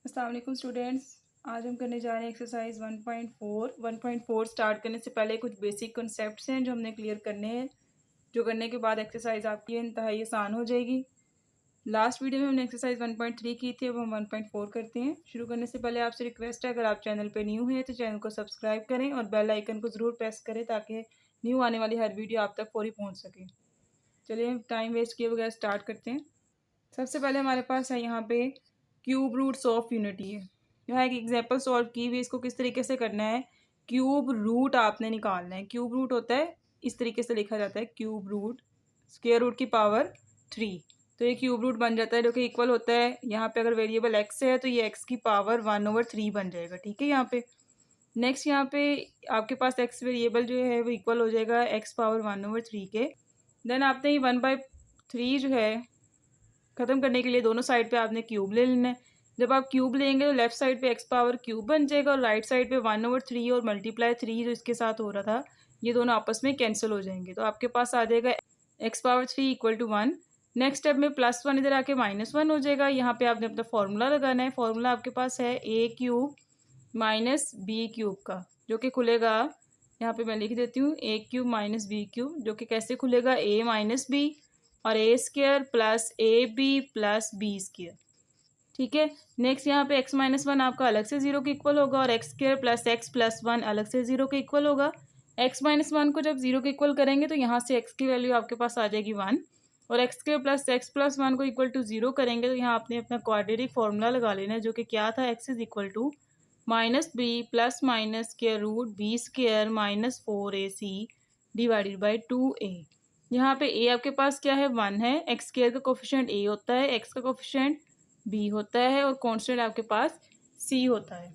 अस्सलाम वालेकुम स्टूडेंट्स। आज हम करने जा रहे हैं एक्सरसाइज 1.4। 1.4 स्टार्ट करने से पहले कुछ बेसिक कॉन्सेप्ट्स हैं जो हमने क्लियर करने हैं, जो करने के बाद एक्सरसाइज आपकी इंतहाई आसान हो जाएगी। लास्ट वीडियो में हमने एक्सरसाइज 1.3 की थी, अब हम 1.4 करते हैं। शुरू करने से पहले आपसे रिक्वेस्ट है, अगर आप चैनल पर न्यू हैं तो चैनल को सब्सक्राइब करें और बेल आइकन को ज़रूर प्रेस करें ताकि न्यू आने वाली हर वीडियो आप तक फौरी पहुँच सके। चलिए टाइम वेस्ट किए बगैर स्टार्ट करते हैं। सबसे पहले हमारे पास है यहाँ पे क्यूब रूट्स ऑफ यूनिटी है। यहाँ एक एग्जांपल सॉल्व की हुई, इसको किस तरीके से करना है, क्यूब रूट आपने निकालना है। क्यूब रूट होता है इस तरीके से लिखा जाता है, क्यूब रूट स्क्वायर रूट की पावर 3। तो ये क्यूब रूट बन जाता है जो कि इक्वल होता है, यहाँ पे अगर वेरिएबल एक्स है तो ये एक्स की पावर 1/3 बन जाएगा। ठीक है, यहाँ पे नेक्स्ट यहाँ पे आपके पास एक्स वेरिएबल जो है वो इक्वल हो जाएगा एक्स पावर 1/3 के। देन आपने ये 1/3 जो है ख़त्म करने के लिए दोनों साइड पे आपने क्यूब ले लेना है। जब आप क्यूब लेंगे तो लेफ्ट साइड पे एक्स पावर क्यूब बन जाएगा और राइट साइड पे 1/3 और मल्टीप्लाई 3 जो इसके साथ हो रहा था ये दोनों आपस में कैंसिल हो जाएंगे। तो आपके पास आ जाएगा x power 3 equal to 1। Next step में +1 इधर आके -1 हो जाएगा। यहाँ पे आपने अपना फॉर्मूला लगाना है। फॉर्मूला आपके पास है ए क्यूब माइनस बी क्यूब का, जो कि खुलेगा, यहाँ पे मैं लिख देती हूँ, a cube minus b cube, जो कि कैसे खुलेगा, ए माइनस बी और a square plus a b plus b square. ठीक है, नेक्स्ट यहाँ पे x-1 आपका अलग से 0 के इक्वल होगा और x square plus x plus 1 अलग से 0 के इक्वल होगा। x-1 को जब 0 के इक्वल करेंगे तो यहाँ से x की वैल्यू आपके पास आ जाएगी 1 और x square plus x plus 1 को इक्वल टू 0 करेंगे तो यहाँ आपने अपना क्वाड्रेटिक फॉर्मूला लगा लेना है, जो कि क्या था, x is equal to minus b plus minus square root b square minus 4ac divided by 2a। यहाँ पे a आपके पास क्या है, 1 है, एक्स स्क्वायर का कोफिशिएंट a होता है, x का कोफिशिएंट b होता है और कांस्टेंट आपके पास c होता है।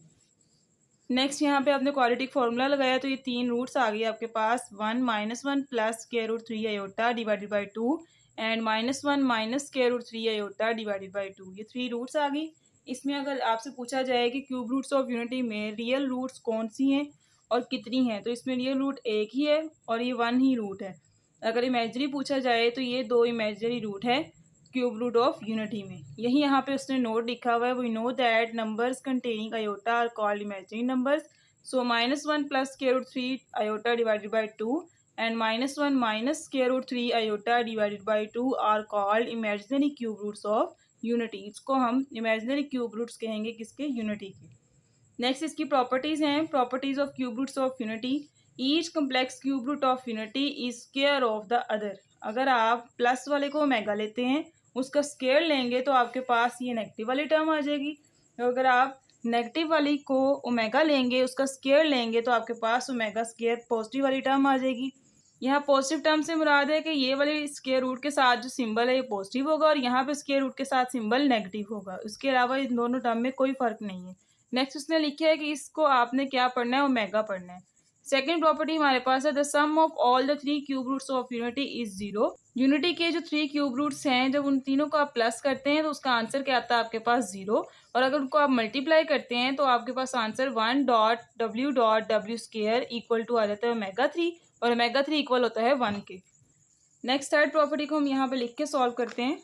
नेक्स्ट यहाँ पे आपने क्वाड्रेटिक फॉर्मूला लगाया तो ये 3 रूट्स आ गई आपके पास, 1 -1 plus square root 3 iota divided by 2 and -1 minus square root 3 iota divided by 2। ये 3 रूट्स आ गई। इसमें अगर आपसे पूछा जाए कि क्यूब रूट्स ऑफ यूनिटी में रियल रूट्स कौन सी हैं और कितनी हैं, तो इसमें रियल रूट एक ही है और ये 1 ही रूट है। अगर इमेजनरी पूछा जाए तो ये 2 इमेजनरी रूट है क्यूब रूट ऑफ यूनिटी में। यही यहाँ पे उसने नोट लिखा हुआ है, we know that numbers containing iota are called imaginary numbers. So -1 plus square root 3 iota divided by 2 and -1 minus square root 3 iota divided by 2 are called imaginary cube roots of unity. इसको हम imaginary cube roots कहेंगे, किसके, unity के। Next इसकी properties हैं, properties of cube roots of unity. Each complex cube root of unity is square of the other. अगर आप plus वाले को ओमेगा लेते हैं, उसका स्क्वायर लेंगे तो आपके पास ये नेगेटिव वाली टर्म आ जाएगी। तो अगर आप नेगेटिव वाली को ओमेगा लेंगे, उसका स्क्वायर लेंगे तो आपके पास ओमेगा स्क्वायर पॉजिटिव वाली टर्म आ जाएगी। यहाँ पॉजिटिव टर्म से मुराद है कि ये वाले स्क्वायर रूट के साथ जो सिंबल है ये पॉजिटिव होगा और यहाँ पे स्क्वायर रूट के साथ सिंबल नेगेटिव होगा। उसके अलावा इन दोनों टर्म में कोई फ़र्क नहीं है। नेक्स्ट उसने लिखा है कि इसको आपने क्या पढ़ना है, ओमेगा पढ़ना है। सेकेंड प्रॉपर्टी हमारे पास है, the sum of all the 3 cube roots of unity is 0। Unity के जो 3 क्यूब रूट्स हैं, जब उन तीनों को आप प्लस करते हैं तो उसका आंसर क्या आता है आपके पास, 0। और अगर उनको आप मल्टीप्लाई करते हैं तो आपके पास answer 1.w square equal to आ जाता है ओमेगा 3 और ओमेगा 3 इक्वल होता है 1 के। नेक्स्ट थर्ड प्रॉपर्टी को हम यहाँ पे लिख के सॉल्व करते हैं।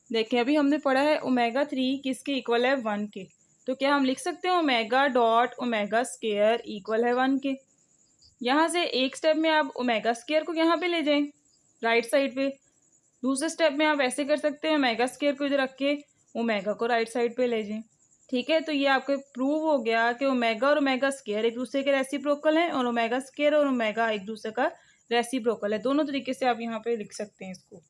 देखिए अभी हमने पढ़ा है ओमेगा 3 किसके इक्वल है, 1 के। तो क्या हम लिख सकते हैं ओमेगा स्क्वायर इक्वल है 1 के। यहाँ से एक स्टेप में आप ओमेगा स्क्वायर को यहाँ पे ले जाएं राइट साइड पे, दूसरे स्टेप में आप ऐसे कर सकते हैं, ओमेगा स्क्वायर को इधर रख के ओमेगा को राइट साइड पे ले जाएं। ठीक है, तो ये आपके प्रूव हो गया कि ओमेगा और ओमेगा स्क्वायर एक दूसरे के रेसिप्रोकल हैं और ओमेगा स्क्वायर और ओमेगा एक दूसरे का रेसिप्रोकल है। दोनों तरीके से आप यहाँ पे लिख सकते हैं इसको।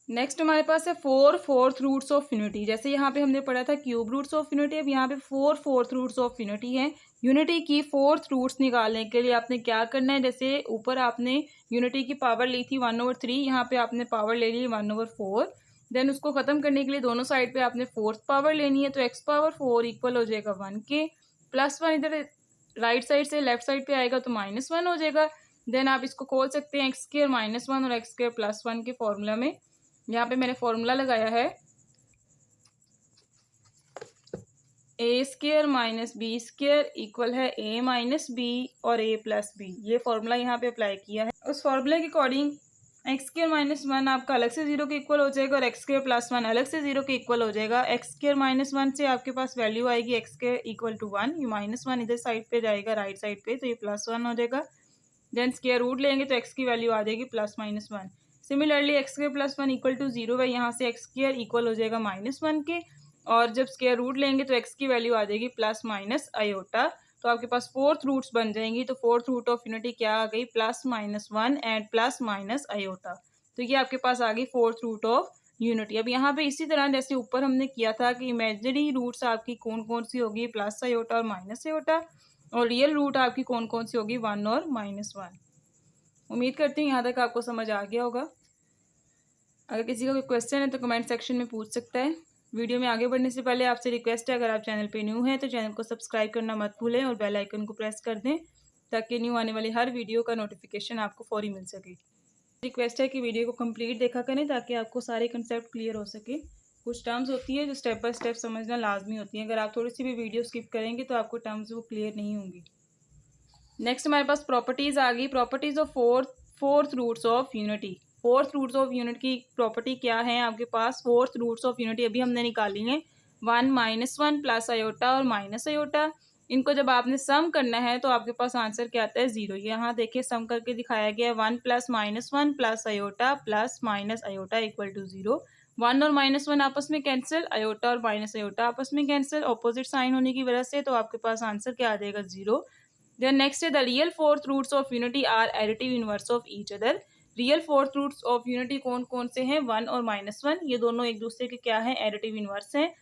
नेक्स्ट हमारे पास है 4 फोर्थ रूट्स ऑफ यूनिटी। जैसे यहाँ पे हमने पढ़ा था क्यूब रूट्स ऑफ यूनिटी, अब यहाँ पे 4 फोर्थ रूट्स ऑफ यूनिटी है। यूनिटी की फोर्थ रूट्स निकालने के लिए आपने क्या करना है, जैसे ऊपर आपने यूनिटी की पावर ली थी 1/3, यहाँ पे आपने पावर ले ली 1/4। देन उसको ख़त्म करने के लिए दोनों साइड पे आपने फोर्थ पावर लेनी है, तो x पावर 4 इक्वल हो जाएगा 1 के। +1 इधर राइट साइड से लेफ्ट साइड पे आएगा तो -1 हो जाएगा। देन आप इसको खोल सकते हैं x स्क्वायर -1 और x स्क्वायर +1 के फॉर्मूला में। यहाँ पे मैंने फॉर्मूला लगाया है, a square minus b square equal है ए माइनस बी और ए प्लस बी। ये फॉर्मूला यहाँ पे अप्लाई किया है। उस फॉर्मूले के according x square minus one आपका अलग से जीरो के इक्वल हो जाएगा और एक्स स्क्र प्लस वन अलग से जीरो के इक्वल हो जाएगा। एक्स स्क्र माइनस वन से आपके पास वैल्यू आएगी x square equal to one, ये माइनस वन इधर साइड पे जाएगा राइट साइड पे, तो ये प्लस वन हो जाएगा। देन स्क्वायर रूट लेंगे तो एक्स की वैल्यू आ जाएगी plus minus one. Similarly x square plus one equal to zero है, यहाँ से एक्स स्क्र इक्वल हो जाएगा माइनस वन के, और जब स्क्वायर रूट लेंगे तो एक्स की वैल्यू आ जाएगी प्लस माइनस आयोटा। तो आपके पास फोर्थ रूट्स बन जाएंगी, तो फोर्थ रूट ऑफ यूनिटी क्या आ गई, plus minus one and plus minus iota. तो ये आपके पास आ गई फोर्थ रूट ऑफ यूनिटी। अब यहाँ पे इसी तरह जैसे ऊपर हमने किया था कि इमेजिनरी रूट्स आपकी कौन कौन सी होगी, प्लस आयोटा और माइनस आयोटा, और रियल रूट आपकी कौन कौन सी होगी, वन और माइनस वन। उम्मीद करती हूँ यहाँ तक आपको समझ आ गया होगा। अगर किसी का कोई क्वेश्चन है तो कमेंट सेक्शन में पूछ सकता है। वीडियो में आगे बढ़ने से पहले आपसे रिक्वेस्ट है, अगर आप चैनल पे न्यू हैं तो चैनल को सब्सक्राइब करना मत भूलें और बेल आइकन को प्रेस कर दें ताकि न्यू आने वाली हर वीडियो का नोटिफिकेशन आपको फौरी मिल सके। रिक्वेस्ट है कि वीडियो को कंप्लीट देखा करें ताकि आपको सारे कंसेप्ट क्लियर हो सके। कुछ टर्म्स होती है जो स्टेप बाय स्टेप समझना लाजमी होती है, अगर आप थोड़ी सी भी वीडियो स्किप करेंगे तो आपको टर्म्स वो क्लियर नहीं होंगी। नेक्स्ट हमारे पास प्रॉपर्टीज़ आ गई, properties of fourth roots of unity. Fourth roots of unit की प्रॉपर्टी क्या है आपके पास, फोर्थ रूट्स ऑफ यूनिटी अभी हमने निकाली है, one minus one plus iota और माइनस आयोटा। इनको जब आपने सम करना है तो आपके पास आंसर क्या आता है, जीरो। यहाँ देखिए सम करके दिखाया गया है, one plus minus one plus iota plus minus iota equal to zero. One और माइनस वन आपस में कैंसिल, आयोटा और माइनस आयोटा आपस में कैंसिल, ऑपोजिट साइन होने की वजह से, तो आपके पास आंसर क्या आ जाएगा, जीरो। Then next है the real fourth roots of unity are additive inverse of each other। Real fourth roots of unity कौन कौन से हैं, वन और माइनस वन, ये दोनों एक दूसरे के क्या है, एडिटिव इनवर्स हैं।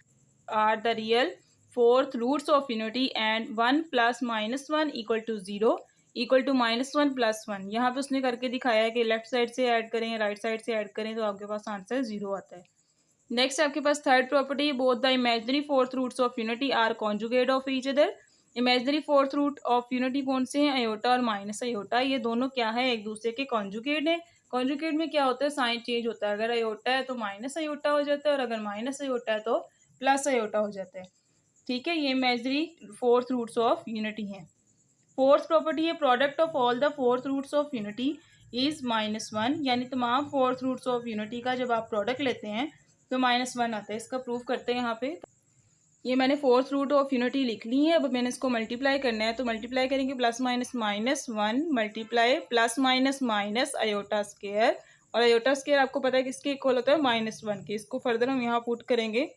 Are the real fourth roots of unity and one plus minus one equal to zero equal to minus one plus one. यहाँ पे उसने करके दिखाया है कि लेफ्ट साइड से ऐड करें राइट साइड से ऐड करें तो आपके पास आंसर जीरो आता है। नेक्स्ट आपके पास third property, both the imaginary fourth roots of unity are conjugate of each other. Imaginary fourth root of unity कौन से हैं, अयोटा और माइनस अयोटा, ये दोनों क्या है, एक दूसरे के कॉन्जुगेट है। कॉन्जुगेट में क्या होता है, साइन चेंज होता है, अगर अयोटा है तो माइनस अयोटा हो जाता है और अगर माइनस अयोटा है तो प्लस अयोटा हो जाता है। ठीक है, ये imaginary fourth roots of unity हैं। फोर्थ प्रॉपर्टी है, product of all the fourth roots of unity is minus one, यानी तमाम फोर्थ रूट्स ऑफ यूनिटी का जब आप प्रोडक्ट लेते हैं तो माइनस वन आता है। इसका प्रूफ करते हैं यहाँ पे, ये मैंने फोर्थ रूट ऑफ यूनिटी लिख ली है। अब मैंने इसको मल्टीप्लाई करना है, तो मल्टीप्लाई करेंगे plus minus minus one multiply plus minus minus iota square, और अयोटा स्क्वायर आपको पता है किसके इक्वल होता है, माइनस वन के। इसको फर्दर हम यहाँ पुट करेंगे,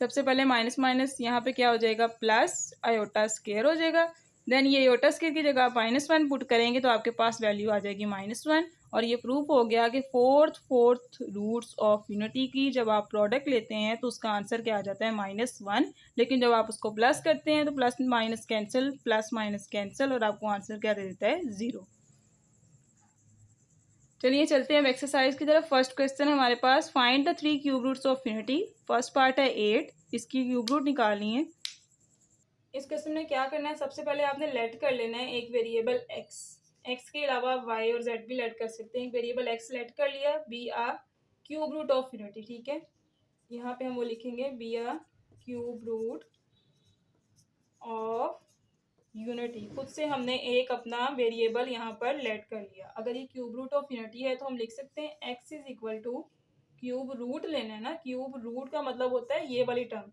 सबसे पहले माइनस माइनस यहाँ पे क्या हो जाएगा, प्लस अयोटा स्क्वायर हो जाएगा। देन ये अयोटा स्क्वायर की जगह माइनस वन पुट करेंगे तो आपके पास वैल्यू आ जाएगी माइनस वन। और ये प्रूफ हो गया कि फोर्थ रूट्स ऑफ यूनिटी की जब आप प्रोडक्ट लेते हैं तो उसका आंसर क्या आ जाता है, माइनस वन। लेकिन जब आप उसको प्लस करते हैं तो plus minus cancel, plus minus cancel, और आपको आंसर क्या दे देता है, जीरो। चलिए चलते हैं अब एक्सरसाइज की तरफ। फर्स्ट क्वेश्चन हमारे पास, find the three cube roots of unity. First part है 8, इसकी क्यूब रूट निकालनी है। इस क्वेश्चन में क्या करना है, सबसे पहले आपने लेट कर लेना है एक वेरिएबल एक्स, एक्स के अलावा वाई और जेड भी लेट कर सकते हैं। एक वेरिएबल एक्स लेट कर लिया, be a cube root of unity. ठीक है, यहाँ पे हम वो लिखेंगे, be a cube root of unity. खुद से हमने एक अपना वेरिएबल यहाँ पर लेट कर लिया। अगर ये क्यूब रूट ऑफ यूनिटी है तो हम लिख सकते हैं x is equal to, cube root लेना है ना, क्यूब रूट का मतलब होता है ये वाली टर्म,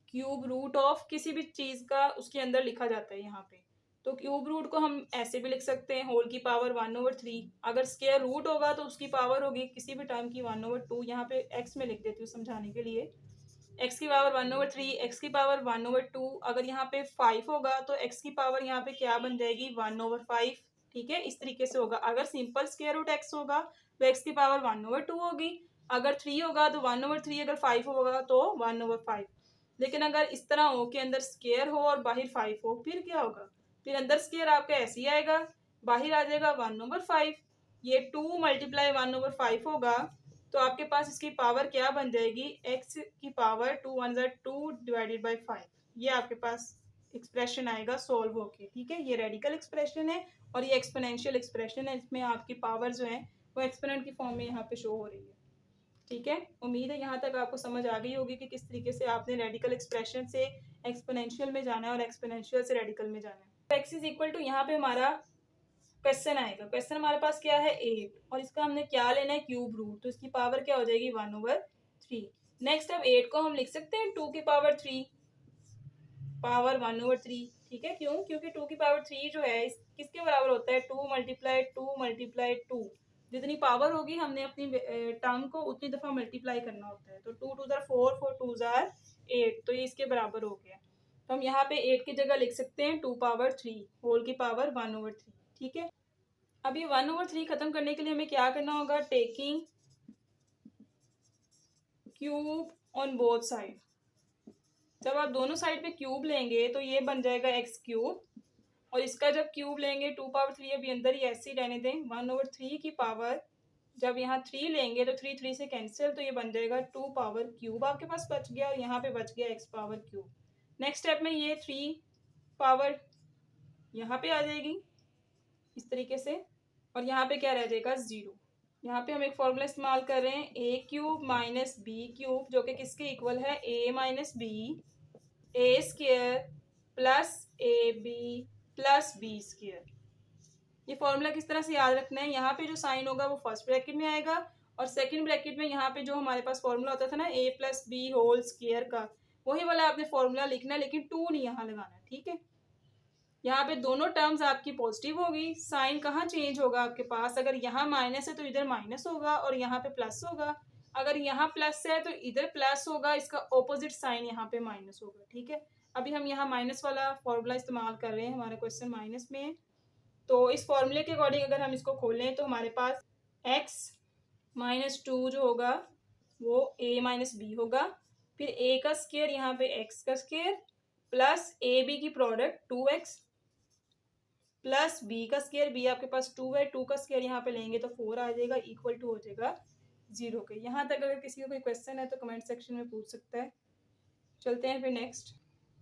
क्यूब रूट ऑफ किसी भी चीज का उसके अंदर लिखा जाता है यहाँ पे। तो क्यूब रूट को हम ऐसे भी लिख सकते हैं, होल की पावर 1/3। अगर स्क्वायर रूट होगा तो उसकी पावर होगी किसी भी टर्म की 1/2। यहाँ पे एक्स में लिख देती हूँ समझाने के लिए, एक्स की पावर 1/3, एक्स की पावर 1/2। अगर यहाँ पे 5 होगा तो एक्स की पावर यहाँ पे क्या बन जाएगी, 1/5। ठीक है, इस तरीके से होगा। अगर सिंपल स्क्वायर रूट एक्स होगा तो एक्स की पावर 1/2 होगी, अगर 3 होगा तो 1/3, अगर 5 होगा तो 1/5। लेकिन अगर इस तरह हो कि अंदर स्क्वायर हो और बाहर 5 हो, फिर क्या होगा, फिर अंदर स्क्वायर आपका ऐसे ही आएगा, बाहर आ जाएगा 1/5। ये 2 मल्टीप्लाई 1/5 होगा, तो आपके पास इसकी पावर क्या बन जाएगी, एक्स की पावर 2 1 2 डिवाइडेड बाई 5। ये आपके पास एक्सप्रेशन आएगा सॉल्व होके। ठीक है, ये रेडिकल एक्सप्रेशन है और ये एक्सपोनेंशियल एक्सप्रेशन है, इसमें आपकी पावर जो है वो एक्सपोनेंट की फॉर्म में यहाँ पे शो हो रही है। ठीक है, उम्मीद है यहाँ तक आपको समझ आ गई होगी कि किस तरीके से आपने रेडिकल एक्सप्रेशन से एक्सपोनेंशियल में जाना है और एक्सपोनेंशियल से रेडिकल में जाना है। एक्स इज इक्वल टू, यहाँ पे हमारा क्वेश्चन आएगा। क्वेश्चन हमारे पास क्या है 8 और इसका हमने क्या लेना है क्यूब रूट, तो इसकी पावर क्या हो जाएगी 1/3। नेक्स्ट अब 8 को हम लिख सकते हैं 2 की पावर 3 पावर 1/3। ठीक है, क्यों? क्योंकि 2 की पावर 3 जो है किसके बराबर होता है 2 × 2 × 2। जितनी पावर होगी हमने अपनी टर्म को उतनी दफा मल्टीप्लाई करना होता है। तो 2 2 ज़ार 4, 4 2 ज़ार 8, तो ये इसके बराबर हो गया। तो हम यहाँ पे 8 की जगह लिख सकते हैं 2 पावर 3 होल की पावर 1/3। ठीक है, अब ये 1/3 खत्म करने के लिए हमें क्या करना होगा, taking cube on both side. जब आप दोनों साइड पे क्यूब लेंगे तो ये बन जाएगा एक्स क्यूब, और इसका जब क्यूब लेंगे 2 पावर 3 अभी अंदर ही ऐसे ही रहने दें, 1/3 की पावर जब यहाँ 3 लेंगे तो 3 3 से कैंसिल, तो ये बन जाएगा 2 पावर क्यूब आपके पास बच गया, और यहाँ पे बच गया x power cube. Next step में ये 3 पावर यहाँ पे आ जाएगी इस तरीके से, और यहाँ पे क्या रह जाएगा 0। यहाँ पे हम एक फॉर्मूला इस्तेमाल कर रहे हैं a cube minus b cube, जो कि किसके इक्वल है a minus b a square plus a b plus b square. ये फॉर्मूला किस तरह से याद रखना है, यहाँ पे जो साइन होगा वो फर्स्ट ब्रैकेट में आएगा, और सेकंड ब्रैकेट में यहाँ पे जो हमारे पास फॉर्मूला होता था ना ए प्लस बी होल स्क्वायर का, वही वाला आपने फॉर्मूला लिखना है, लेकिन 2 नहीं यहाँ लगाना। ठीक है, यहाँ पे दोनों टर्म्स आपकी पॉजिटिव होगी, साइन कहाँ चेंज होगा आपके पास, अगर यहाँ माइनस है तो इधर माइनस होगा और यहाँ पे प्लस होगा, अगर यहाँ प्लस है तो इधर प्लस होगा, इसका ऑपोजिट साइन यहाँ पे माइनस होगा। ठीक है, अभी हम यहाँ माइनस वाला फॉर्मूला इस्तेमाल कर रहे हैं, हमारा क्वेश्चन माइनस में है, तो इस फॉर्मूले के अकॉर्डिंग अगर हम इसको खोलें तो हमारे पास x माइनस 2 जो होगा वो a माइनस बी होगा, फिर a का स्क्वायर यहाँ पे x का स्क्वायर प्लस ए बी की प्रोडक्ट 2x प्लस बी का स्क्वायर, बी आपके पास 2 है, 2 का स्क्वायर यहाँ पे लेंगे तो 4 आ जाएगा, इक्वल टू हो जाएगा 0 के। यहाँ तक अगर किसी का कोई क्वेश्चन है तो कमेंट सेक्शन में पूछ सकता है। चलते हैं फिर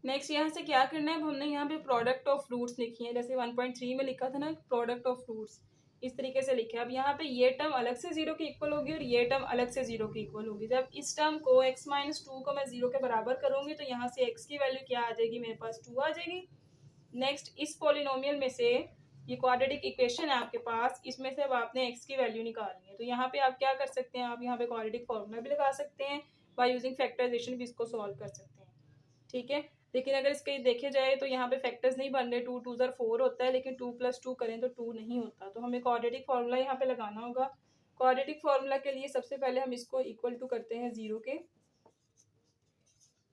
नेक्स्ट यहाँ से क्या करना है, हमने यहाँ पे प्रोडक्ट ऑफ फ्रूट्स लिखी है, जैसे 1.3 में लिखा था ना प्रोडक्ट ऑफ फ्रूट्स, इस तरीके से लिखा है। अब यहाँ पे ये टर्म अलग से 0 के इक्वल होगी और ये टर्म अलग से 0 के इक्वल होगी। जब इस टर्म को x माइनस 2 को मैं 0 के बराबर करूंगी तो यहाँ से x की वैल्यू क्या आ जाएगी, मेरे पास 2 आ जाएगी। नेक्स्ट इस पॉलिनोमियल में से ये क्वाड्रेटिक इक्वेशन है आपके पास, इसमें से अब आपने x की वैल्यू निकालनी है, तो यहाँ पे आप क्या कर सकते हैं, आप यहाँ पे क्वाड्रेटिक फॉर्मूला भी लगा सकते हैं, बाय यूजिंग फैक्टराइजेशन भी इसको सॉल्व कर सकते हैं। ठीक है, लेकिन अगर इसके देखे जाए तो यहाँ पे फैक्टर्स नहीं बन रहे, 2 2 ज़ार 4 होता है, लेकिन 2 + 2 करें तो 2 नहीं होता, तो हमें क्वाड्रेटिक फार्मूला यहाँ पे लगाना होगा। क्वाड्रेटिक फार्मूला के लिए सबसे पहले हम इसको इक्वल टू करते हैं 0 के।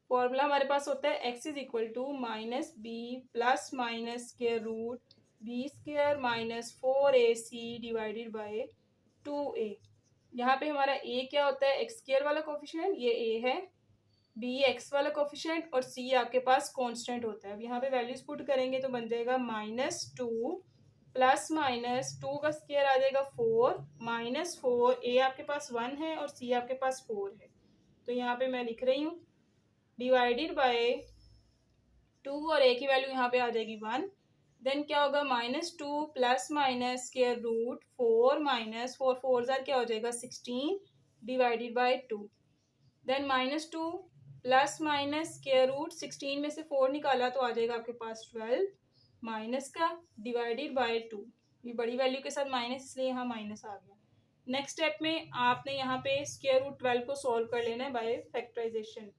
फॉर्मूला हमारे पास होता है x is equal to minus b plus minus square root b square minus 4ac divided by 2a। यहाँ पे हमारा a क्या होता है, एक्स स्क्वायर वाला कोफिशिएंट, ये a है, b एक्स वाला कोफिशिएंट और c आपके पास कांस्टेंट होता है। अब यहाँ पे वैल्यूज पुट करेंगे तो बन जाएगा -2 प्लस माइनस 2 का स्क्वायर आ जाएगा 4 माइनस 4, a आपके पास 1 है और c आपके पास 4 है, तो यहाँ पे मैं लिख रही हूँ डिवाइडेड बाय 2 और a की वैल्यू यहाँ पे आ जाएगी 1। देन क्या होगा -2 plus minus square root 4 minus 4 4 ज़ार क्या हो जाएगा 16 divided by 2। Then -2 plus minus square root 16 में से 4 निकाला तो आ जाएगा आपके पास 12 माइनस का डिवाइडेड बाय 2। ये बड़ी वैल्यू के साथ माइनस, इसलिए यहाँ माइनस आ गया। नेक्स्ट स्टेप में आपने यहाँ पे स्क्वायर रूट 12 को सॉल्व कर लेना है बाय फैक्टराइजेशन,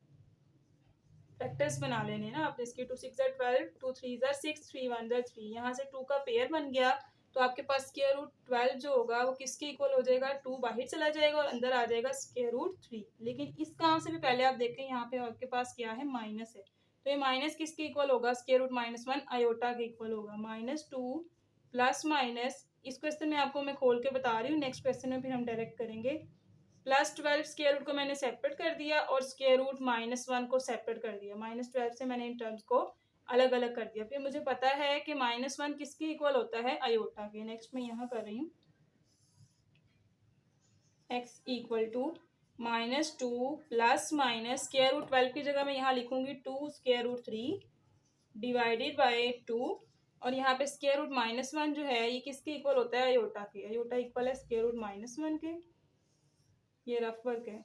फैक्टर्स बना लेने ना आपने इसके। 2 6 ज़ार 12, 2 3 ज़ार 6, 3 1 ज़ार 3, यहाँ से 2 का पेयर बन गया, तो आपके पास स्क्वायर रूट 12 जो होगा वो किसके इक्वल हो जाएगा, 2 बाहर चला जाएगा और अंदर आ जाएगा स्क्वायर रूट 3। लेकिन इस काम से भी पहले आप देखें यहाँ पे आपके पास क्या है, माइनस है, तो ये माइनस किसके इक्वल होगा, स्क्वायर रूट -1 आयोटा के इक्वल होगा। -2 प्लस माइनस, इस क्वेश्चन में आपको मैं खोल के बता रही हूँ, नेक्स्ट क्वेश्चन में फिर हम डायरेक्ट करेंगे। +12 स्क्वायर रूट को मैंने सेपरेट कर दिया और स्क्वायर रूट -1 को सेपरेट कर दिया, -12 से मैंने इन टर्म्स को अलग अलग कर दिया। फिर मुझे पता है कि -1 किसके इक्वल होता है, आयोटा के। नेक्स्ट मैं यहाँ कर रही हूँ x equal to -2 plus minus square root 12 की जगह मैं यहाँ लिखूंगी 2 स्क्वायर रूट 3 डिवाइडेड बाय 2, और यहाँ पे स्क्वायर रूट -1 जो है ये किसके इक्वल होता है, आयोटा के। आयोटा इक्वल है स्क्वायर रूट -1 के, ये रफ वर्क है।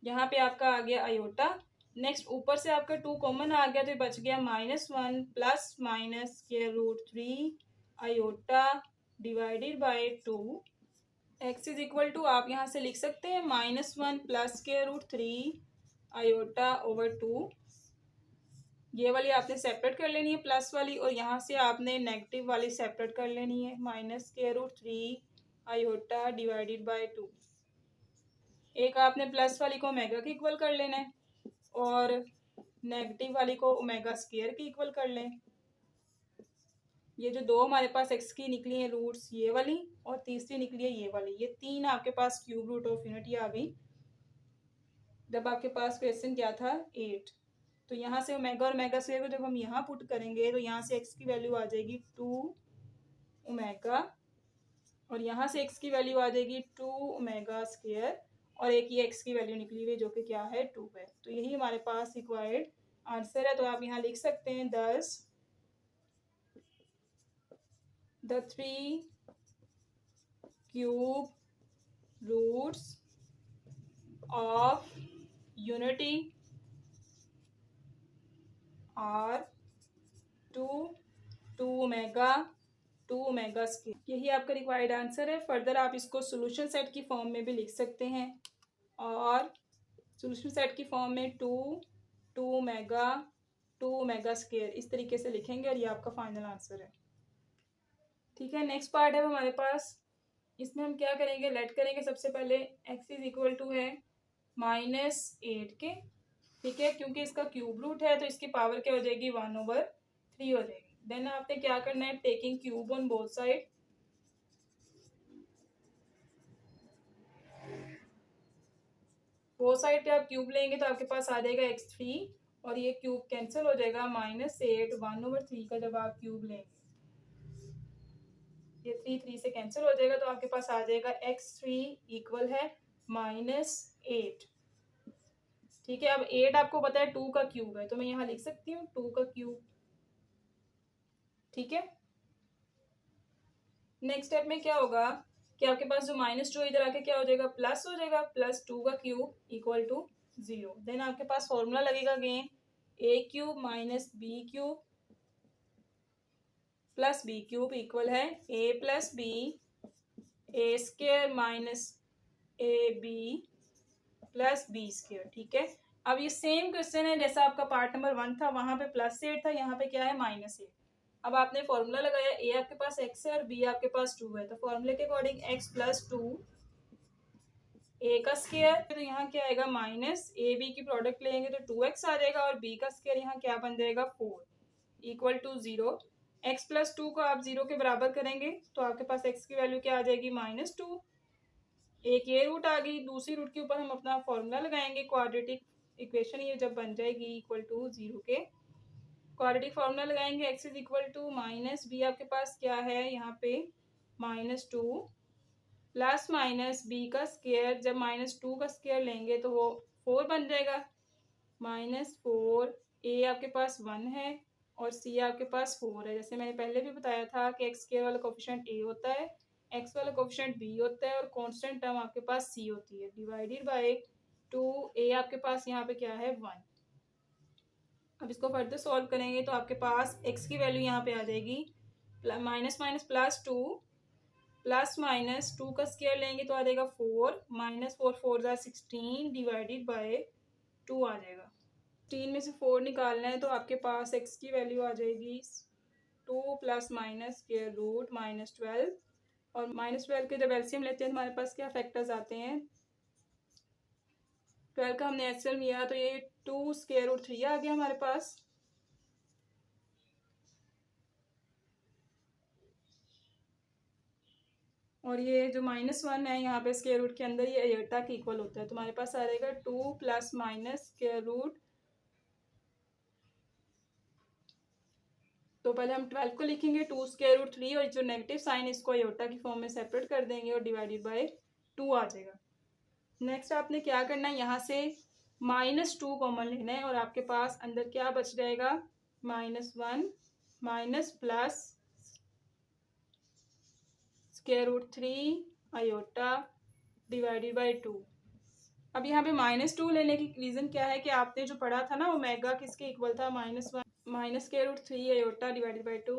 यहाँ पे आपका आ गया आयोटा। नेक्स्ट ऊपर से आपका 2 कॉमन आ गया तो ये बच गया -1 plus minus square root 3 iota divided by 2। X is equal to आप यहाँ से लिख सकते हैं -1 plus square root 3 iota over 2। ये वाली आपने सेपरेट कर लेनी है प्लस वाली, और यहाँ से आपने नेगेटिव वाली सेपरेट कर लेनी है -√3 आयोटा डिवाइडेड बाय 2। एक आपने प्लस वाली को ओमेगा के इक्वल कर लेना है और नेगेटिव वाली को ओमेगा स्क्वायर के इक्वल कर लें। ये जो दो हमारे पास एक्स की निकली हैं रूट्स, ये वाली और तीसरी निकली है ये वाली, ये तीन आपके पास क्यूब रूट ऑफ यूनिटी आ गई जब आपके पास क्वेश्चन क्या था 8। तो यहाँ से ओमेगा और ओमेगा स्क्वायर को जब हम यहाँ पुट करेंगे तो यहाँ से एक्स की वैल्यू आ जाएगी 2 ओमेगा, और यहाँ से एक्स की वैल्यू आ जाएगी 2 ओमेगा स्क्वायर, और एक ये एक्स की वैल्यू निकली हुई जो कि क्या है 2 है। तो यही हमारे पास रिक्वायर्ड आंसर है। तो आप यहाँ लिख सकते हैं the 3 cube roots of unity are 2 omega square. यही आपका रिक्वायर्ड आंसर है। फर्दर आप इसको सोल्यूशन सेट की फॉर्म में भी लिख सकते हैं, और सोल्यूशन सेट की फॉर्म में 2 ओमेगा स्क्वायर इस तरीके से लिखेंगे, और ये आपका फाइनल आंसर है। ठीक है, नेक्स्ट पार्ट है हमारे पास। इसमें हम क्या करेंगे, लेट करेंगे सबसे पहले x इज इक्वल टू है -8 के। ठीक है, क्योंकि इसका क्यूब रूट है तो इसकी पावर क्या हो जाएगी 1/3 हो जाएगी। देन आपने क्या करना है, taking cube on both side, both side पे आप क्यूब लेंगे तो आपके पास आ जाएगा x3, और ये क्यूब कैंसिल हो जाएगा -8 1/3 का जब आप क्यूब लेंगे, ये 3 से कैंसिल हो जाएगा, तो आपके पास आ जाएगा x3 इक्वल है -8। ठीक है, अब 8 आपको पता है 2 का क्यूब है, तो मैं यहाँ लिख सकती हूँ 2 का क्यूब। ठीक है, नेक्स्ट स्टेप में क्या होगा कि आपके पास जो -2 इधर आके क्या हो जाएगा, प्लस हो जाएगा, +2 का क्यूब इक्वल टू 0। देन आपके पास फॉर्मूला लगेगा again a³ - b³ plus b³ equal है a + b a² - ab plus b²। ठीक है, अब ये सेम क्वेश्चन है जैसा आपका पार्ट नंबर 1 था, वहां पे +8 था, यहाँ पे क्या है -8। अब आपने फॉर्मूला लगाया, ए आपके पास x है और b आपके पास 2 है, तो फॉर्मूले के अकॉर्डिंग x + 2 a का स्क्वायर, तो यहाँ क्या आएगा -ab की प्रोडक्ट लेंगे तो 2x आ जाएगा, और b का स्क्वायर यहाँ क्या बन जाएगा 4 इक्वल टू 0। x + 2 को आप 0 के बराबर करेंगे तो आपके पास x की वैल्यू क्या आ जाएगी -2। एक ये रूट आ गई, दूसरी रूट के ऊपर हम अपना फॉर्मूला लगाएंगे क्वाड्रेटिक इक्वेशन, ये जब बन जाएगी इक्वल टू 0 के, क्वाड्रेटिक फॉर्मूला लगाएंगे x is equal to -b आपके पास क्या है यहाँ पे -2 प्लस -b का स्क्वायर, जब -2 का स्क्वायर लेंगे तो वो 4 बन जाएगा, -4 a आपके पास 1 है और c आपके पास 4 है। जैसे मैंने पहले भी बताया था कि x स्क्वायर वाला कोफिशिएंट a होता है, x वाला कोफिशिएंट b होता है, और कांस्टेंट टर्म आपके पास c होती है, डिवाइडेड बाय 2 a आपके पास यहाँ पे क्या है 1। अब इसको फर्दर सॉल्व करेंगे तो आपके पास x की वैल्यू यहाँ पे आ जाएगी -2 प्लस -2 का स्क्वायर लेंगे तो आ जाएगा 4 -4 4 ज़ा 16 डिवाइडेड बाय 2 आ जाएगा। 3 में से 4 निकालना है तो आपके पास x की वैल्यू आ जाएगी 2 + स्क्वायर रूट -12, और -12 के जब एलसीएम लेते हैं तो हमारे पास क्या फैक्टर्स आते हैं, 12 का हमने एलसीएम लिया तो ये 2 स्क्वायर रूट 3 आ गया हमारे पास, और ये जो -1 है यहाँ पे स्क्वायर रूट के अंदर ये आयोटा के इक्वल होता है, तो हमारे पास आ जाएगा 2 + स्क्वायर रूट, तो पहले हम 12 को लिखेंगे 2 स्क्वायर रूट 3, और जो नेगेटिव साइन इसको आयोटा की फॉर्म में सेपरेट कर देंगे और डिवाइडेड बाय 2 आ जाएगा। नेक्स्ट आपने क्या करना है, यहाँ से -2 कॉमन लेना है, और आपके पास अंदर क्या बच जाएगा -1 minus plus square root 3 iota divided by 2। अब यहाँ पे -2 लेने की रीज़न क्या है कि आपने जो पढ़ा था ना ओमेगा किसके इक्वल था -1 minus square root 3 iota divided by 2,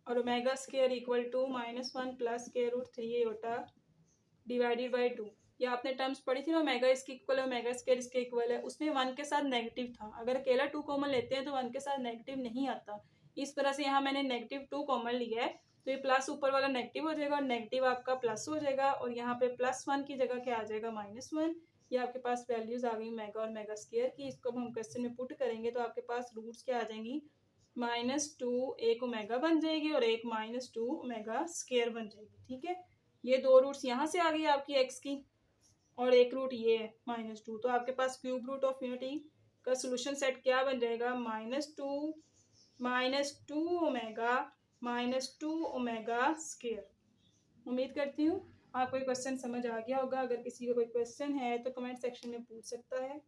और omega square equal to -1 plus square root 3 iota divided by 2। ये आपने टर्म्स पढ़ी थी ना, ओमेगा इसके इक्वल है, ओमेगा स्केयर इसके इक्वल है, उसमें 1 के साथ नेगेटिव था। अगर अकेला 2 कॉमन लेते हैं तो 1 के साथ नेगेटिव नहीं आता। इस तरह से यहाँ मैंने -2 कॉमन लिया है, तो ये प्लस ऊपर वाला नेगेटिव हो जाएगा और नेगेटिव आपका प्लस हो जाएगा, और यहाँ पे +1 की जगह क्या आ जाएगा -1। ये आपके पास वैल्यूज आ गई मेगा और मेगा स्केयर की। इसको हम क्वेश्चन में पुट करेंगे तो आपके पास रूट्स क्या आ जाएंगी, -2 एक ओमेगा बन जाएगी और एक -2 ओमेगा स्केयर बन जाएगी। ठीक है, ये दो रूट्स यहाँ से आ गई आपकी एक्स की, और एक रूट ये है -2। तो आपके पास क्यूब रूट ऑफ यूनिटी का सोल्यूशन सेट क्या बन जाएगा, -2 ओमेगा -2 ओमेगा स्केयर। उम्मीद करती हूँ आपको ये क्वेश्चन समझ आ गया होगा। अगर किसी का कोई क्वेश्चन है तो कमेंट सेक्शन में पूछ सकता है।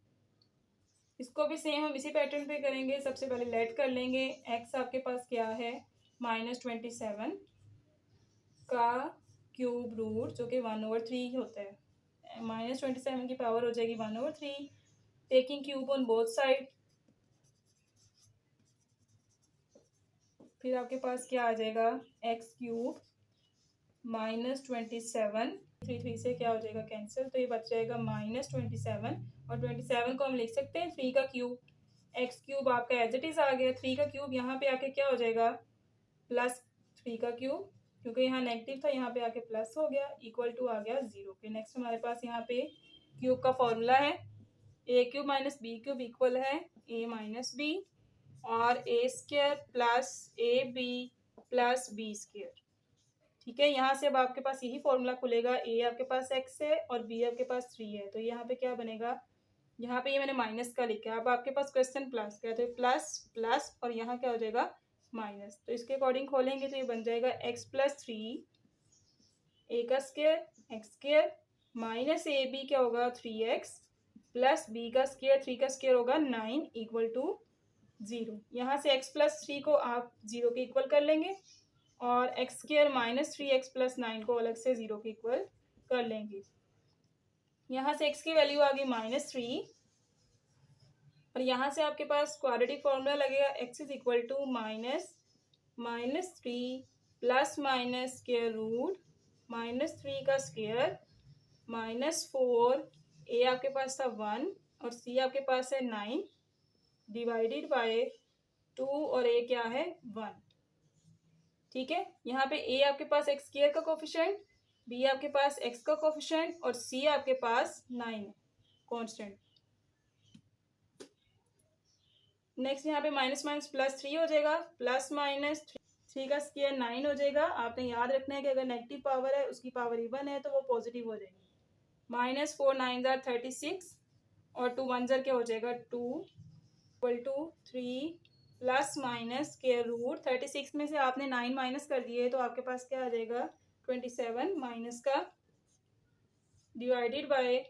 इसको भी सेम हम इसी पैटर्न पे करेंगे। सबसे पहले लेट कर लेंगे, एक्स आपके पास क्या है -27 का क्यूब रूट जो कि 1/3 होता है। -27 की पावर हो जाएगी 1/3, taking cube on both side. फिर आपके पास क्या आ जाएगा, एक्स क्यूब -27, 3 से क्या हो जाएगा कैंसिल, तो ये बच जाएगा -27, और 27 को हम लिख सकते हैं 3 का क्यूब। एक्स क्यूब आपका एज इट इज आ गया, 3 का क्यूब यहाँ पे आके क्या हो जाएगा +3 का क्यूब, क्योंकि यहाँ नेगेटिव था, यहाँ पे आके प्लस हो गया, इक्वल टू आ गया 0 के। नेक्स्ट हमारे पास यहाँ पे क्यूब का फॉर्मूला है, a cube minus b cube equal है a माइनस बी, और a square plus a b plus b square. ठीक है, यहाँ से अब आपके पास यही फॉर्मूला खुलेगा, a आपके पास x है और b आपके पास 3 है, तो यहाँ पे क्या बनेगा, यहाँ पे ये मैंने माइनस का लिखा है। अब आपके पास क्वेश्चन प्लस का है, तो प्लस प्लस और यहाँ क्या हो जाएगा माइनस, तो इसके अकॉर्डिंग खोलेंगे तो ये बन जाएगा x + 3 a का square x square minus a b क्या होगा 3x प्लस बी का स्क्वायर 3 का स्क्वायर होगा 9 इक्वल टू 0। यहाँ से x + 3 को आप 0 के इक्वल कर लेंगे और एक्स स्क्वायर -3x + 9 को अलग से 0 के इक्वल कर लेंगे। यहाँ से x की वैल्यू आ गई -3, और यहाँ से आपके पास क्वाड्रेटिक फॉर्मूला लगेगा, x is equal to -3 plus minus square root -3 का स्क्वायर -4, a आपके पास था 1 और c आपके पास है 9 डिवाइडेड बाय 2 और a क्या है 1। ठीक है, यहाँ पे a आपके पास x स्क्वायर का कोफिशिएंट, b आपके पास x का कोफिशिएंट और c आपके पास 9 है कांस्टेंट। नेक्स्ट यहाँ पे माइनस माइनस +3 हो जाएगा, +-3 का स्क्वायर 9 हो जाएगा। आपने याद रखना है कि अगर नेगेटिव पावर है उसकी पावर इवन है तो वो पॉजिटिव हो जाएगी। -4 9 ज़ार 36 और 2 1 ज़ार क्या हो जाएगा 2 equal to 3 plus minus square root 36 में से आपने 9 माइनस कर दिए तो आपके पास क्या आ जाएगा 27 माइनस का डिवाइडेड बाय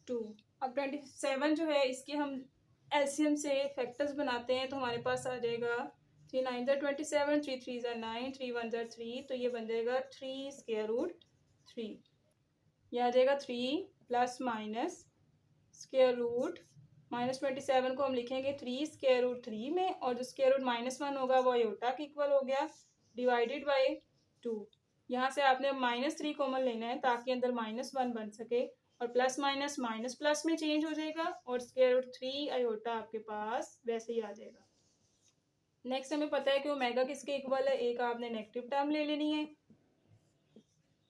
2। अब 27 जो है इसके हम एलसीएम से फैक्टर्स बनाते हैं तो हमारे पास आ जाएगा 3 9 ज़ार 27, 3 3 ज़ार 9, 3 1 ज़ार 3, तो ये बन जाएगा 3 स्क्वायर रूट 3। यह आ जाएगा 3 प्लस माइनस स्क्वायर रूट -27 को हम लिखेंगे 3 स्क्वायर रूट 3 में, और जो स्क्वायर रूट -1 होगा वो आयोटा के इक्वल हो गया डिवाइडेड बाय 2। यहाँ से आपने -3 कॉमन लेना है ताकि अंदर -1 बन सके, और प्लस माइनस माइनस प्लस में चेंज हो जाएगा और स्क्वायर रूट 3 आयोटा आपके पास वैसे ही आ जाएगा। नेक्स्ट हमें पता है कि ओमेगा किसके इक्वल है, एक आपने नेगेटिव टर्म ले लेनी है,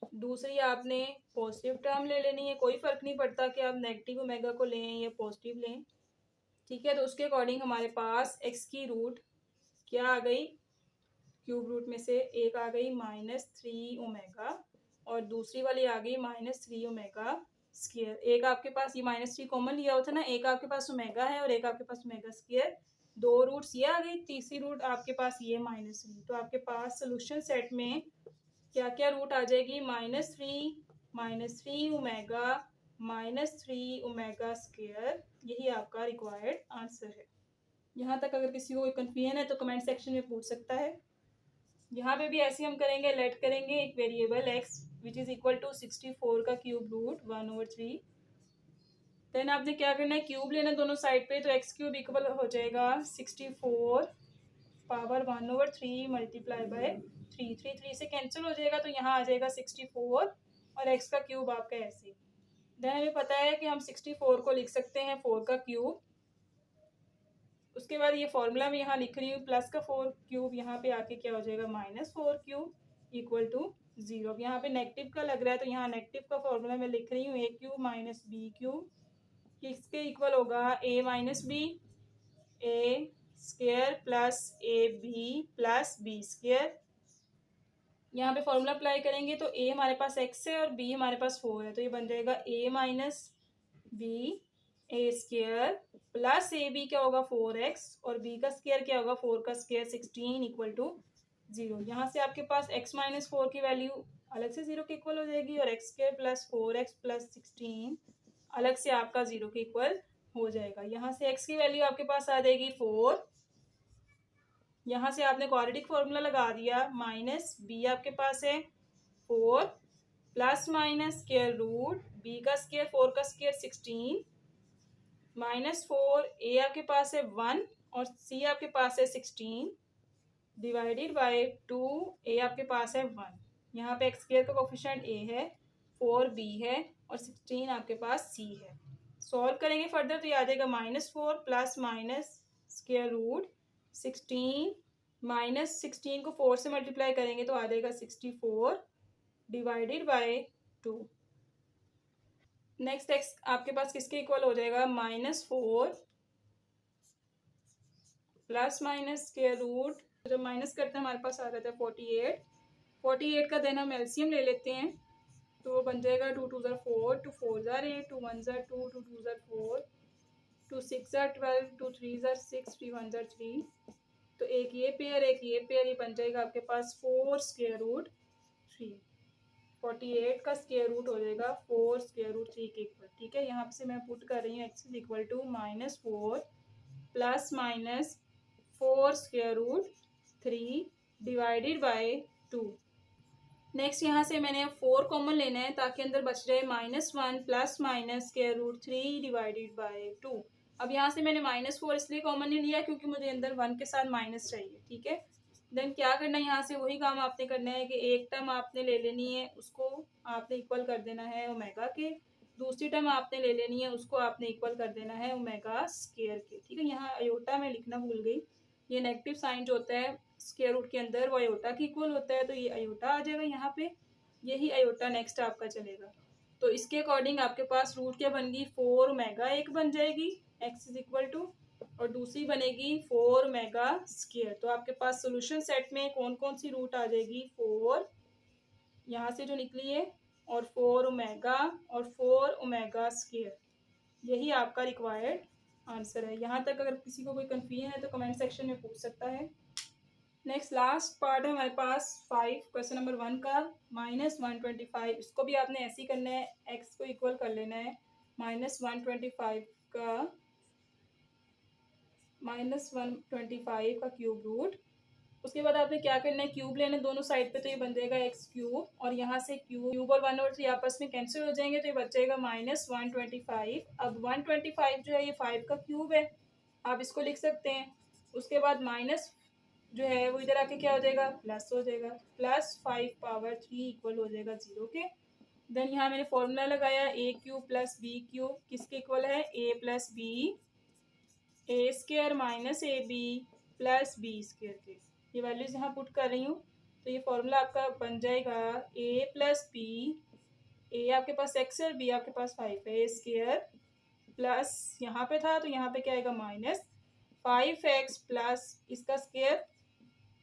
दूसरी आपने पॉजिटिव टर्म ले लेनी है। कोई फर्क नहीं पड़ता कि आप नेगेटिव ओमेगा को लें या पॉजिटिव लें। ठीक है, तो उसके अकॉर्डिंग हमारे पास एक्स की रूट क्या आ गई, क्यूब रूट में से एक आ गई -3 ओमेगा और दूसरी वाली आ गई -3 ओमेगा स्क्वायर। एक आपके पास ये -3 कॉमन लिया होता ना, एक आपके पास ओमेगा है और एक आपके पास ओमेगा स्क्वायर, दो रूट्स ये आ गई, तीसरी रूट आपके पास ये -3। तो आपके पास सोल्यूशन सेट में क्या क्या रूट आ जाएगी, -3 ओमेगा -3 ओमेगा स्क्वायर। यही आपका रिक्वायर्ड आंसर है। यहाँ तक अगर किसी को कोई कन्फ्यूजन है तो कमेंट सेक्शन में पूछ सकता है। यहाँ पे भी ऐसे हम करेंगे, लेट करेंगे एक variable x which is equal to 64 का क्यूब रूट 1/3। देन आपने क्या करना है, क्यूब लेना दोनों साइड पे, तो x क्यूब इक्वल हो जाएगा 64 पावर 1/3 मल्टीप्लाई बाय 3, 3 से कैंसिल हो जाएगा, तो यहाँ आ जाएगा 64 और x का क्यूब आपका ऐसे। देन हमें पता है कि हम 64 को लिख सकते हैं 4 का क्यूब। उसके बाद ये फॉर्मूला मैं यहाँ लिख रही हूँ, प्लस का 4 क्यूब यहाँ पे आके क्या हो जाएगा -4 क्यूब इक्वल टू 0। अब यहाँ पे नेगेटिव का लग रहा है तो यहाँ नेगेटिव का फॉर्मूला मैं लिख रही हूँ a cube minus b cube, किसके इक्वल होगा a minus b, a square plus a b plus b square. यहाँ पे फॉर्मूला अप्लाई करेंगे तो a हमारे पास x है और b हमारे पास 4 है, तो ये बन जाएगा a minus b a square plus a b क्या होगा 4x और b का स्क्वायर क्या होगा 4 का स्क्वायर 16 इक्वल टू 0। यहाँ से आपके पास x माइनस 4 की वैल्यू अलग से 0 के इक्वल हो जाएगी और x square plus 4x plus 16 अलग से आपका 0 के इक्वल हो जाएगा। यहाँ से x की वैल्यू आपके पास आ जाएगी 4, यहाँ से आपने क्वाड्रेटिक फॉर्मूला लगा दिया, माइनस b आपके पास है 4 plus minus square root b का स्क्वायर 4 का स्क्वायर 16 -4 a आपके पास है 1 और c आपके पास है 16 डिवाइडेड बाय 2 a आपके पास है 1। यहाँ पे x स्क्वायर का कोफिशिएंट a है, 4b है और 16 आपके पास c है। सॉल्व करेंगे फर्दर तो ये आ जाएगा -4 प्लस माइनस स्क्वायर रूट 16 -16 को 4 से मल्टीप्लाई करेंगे तो आ जाएगा 64 डिवाइडेड बाय 2। नेक्स्ट x आपके पास किसके इक्वल हो जाएगा -4 प्लस माइनस स्क्वायर रूट, जब माइनस करते हैं हमारे पास आ जाता है 48 का देन हम एलसीएम ले लेते हैं तो वो बन जाएगा 2 2 4, 2 4 8, 2 1 2, 2 2 4, 2 6 12, 2 3 6, 3 1 3। तो एक ये पेयर ये बन जाएगा आपके पास 4 स्क्वायर रूट 3। 48 का स्क्वायर रूट हो जाएगा 4 स्क्वायर रूट 3 के इक्वल। ठीक है, यहाँ से मैं पुट कर रही हूँ x is equal to -4 plus minus 4 square root 3 divided by 2। Next यहाँ से मैंने 4 कॉमन लेना है ताकि अंदर बच जाए -1 plus minus square root 3 divided by 2। अब यहाँ से मैंने -4 इसलिए कॉमन नहीं लिया क्योंकि मुझे अंदर 1 के साथ माइनस चाहिए। ठीक है, देन क्या करना है, यहाँ से वही काम आपने करना है कि एक टर्म आपने ले लेनी है, उसको आपने इक्वल कर देना है ओमेगा के, दूसरी टर्म आपने ले लेनी है, उसको आपने इक्वल कर देना है ओमेगा स्क्वायर के। ठीक है, यहाँ अयोटा में लिखना भूल गई, ये नेगेटिव साइन जो होता है स्क्वायर रूट के अंदर वो अयोटा की इक्वल होता है, तो ये अयोटा आ जाएगा यहाँ पे, यही अयोटा नेक्स्ट आपका चलेगा। तो इसके अकॉर्डिंग आपके पास रूट क्या बन गई 4 ओमेगा एक बन जाएगी x इज इक्वल टू, और दूसरी बनेगी 4 ओमेगा स्क्वायर। तो आपके पास सोल्यूशन सेट में कौन कौन सी रूट आ जाएगी 4 यहाँ से जो निकली है और 4 ओमेगा और 4 ओमेगा स्क्वायर, यही आपका रिक्वायर्ड आंसर है। यहाँ तक अगर किसी को कोई कंफ्यूजन है तो कमेंट सेक्शन में पूछ सकता है। नेक्स्ट लास्ट पार्ट है हमारे पास 5 क्वेश्चन नंबर 1 का -125। इसको भी आपने ऐसे ही करना है, x को इक्वल कर लेना है -125 का -125 का क्यूब रूट। उसके बाद आपने क्या करना है, क्यूब लेना है दोनों साइड पे, तो ये बन जाएगा x क्यूब और यहाँ से क्यूब और 1/3 आपस में कैंसिल हो जाएंगे तो ये बच जाएगा -125। अब 125 जो है ये 5 का क्यूब है, आप इसको लिख सकते हैं। उसके बाद माइनस जो है वो इधर आके क्या हो जाएगा प्लस हो जाएगा, +5 पावर 3 इक्वल हो जाएगा 0 के। देन यहाँ मैंने फॉर्मूला लगाया a cube plus b cube, किसके इक्वल है a plus b, a square minus a b plus b square के। ये वैल्यूज यहाँ पुट कर रही हूँ, तो ये फॉर्मूला आपका बन जाएगा a प्लस बी, ए आपके पास x है और b आपके पास 5 है, ए स्क्वायर प्लस यहाँ पे था तो यहाँ पे क्या आएगा -5x प्लस इसका स्क्वायर,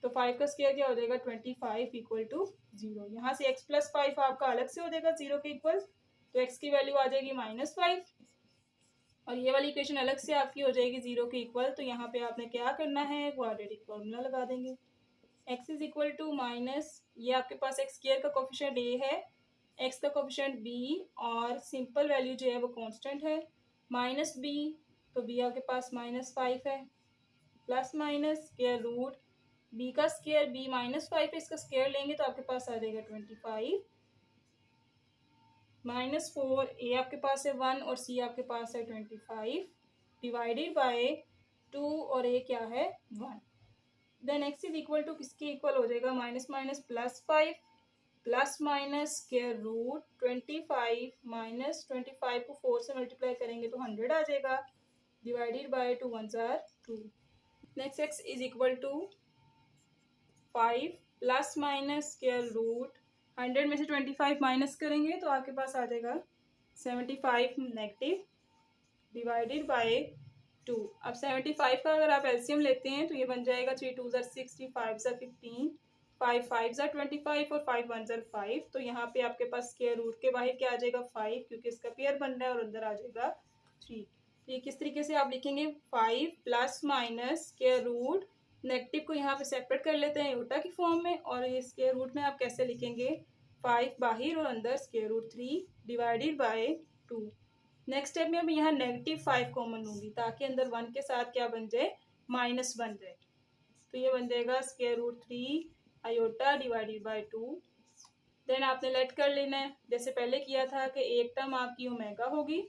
तो 5 का स्क्वायर क्या हो जाएगा 25 इक्वल टू 0। यहाँ से x प्लस 5 आपका अलग से हो जाएगा 0 के इक्वल, तो x की वैल्यू आ जाएगी -5 और ये वाली इक्वेशन अलग से आपकी हो जाएगी 0 के इक्वल। तो यहाँ पे आपने क्या करना है, क्वाड्रेटिक फॉर्मूला लगा देंगे, x is equal to minus, ये आपके पास x स्क्वायर का कोफिशिएंट a है, x का कोफिशिएंट b और सिंपल वैल्यू जो है वो कांस्टेंट है -b, तो b आपके पास -5 है, plus minus square root b का स्क्वायर b -5 है, इसका स्क्वायर लेंगे तो आपके पास आ जाएगा 25 -4 a आपके पास है 1 और c आपके पास है 25 डिवाइडेड बाय 2 और a क्या है 1। Then x is equal to किसके इक्वल हो जाएगा, minus minus +5 plus minus square root 25 minus 25 को 4 से मल्टीप्लाई करेंगे तो 100 आ जाएगा, divided by 2 1s are 2। Next x is equal to 5 plus minus square root 100 में से 25 माइनस करेंगे तो आपके पास आ जाएगा 75 नेगेटिव, डिवाइडेड बाय 2। अब 75 का अगर आप एलसीएम लेते हैं तो ये बन जाएगा 3 2s are 6, 3 5s are 15, 5 5s are 25 और 5 1s are 5। तो यहाँ पे आपके पास स्क्वायर रूट के बाहर क्या आ जाएगा 5, क्योंकि इसका पेयर बन रहा है, और अंदर आ जाएगा 3। तो ये किस तरीके से आप लिखेंगे, 5 plus minus square root, negative को यहाँ पे सेपरेट कर लेते हैं योटा की फॉर्म में, और ये स्क्वायर रूट में आप कैसे लिखेंगे, 5 बाहर और अंदर square root 3 divided by 2। Next step में अब यहाँ -5 कॉमन लूंगी ताकि अंदर 1 के साथ क्या बन जाए, माइनस बन जाए। तो ये बन जाएगा square root 3 iota divided by 2। Then आपने लेट कर लेना है जैसे पहले किया था कि एक टर्म आपकी ओमेगा होगी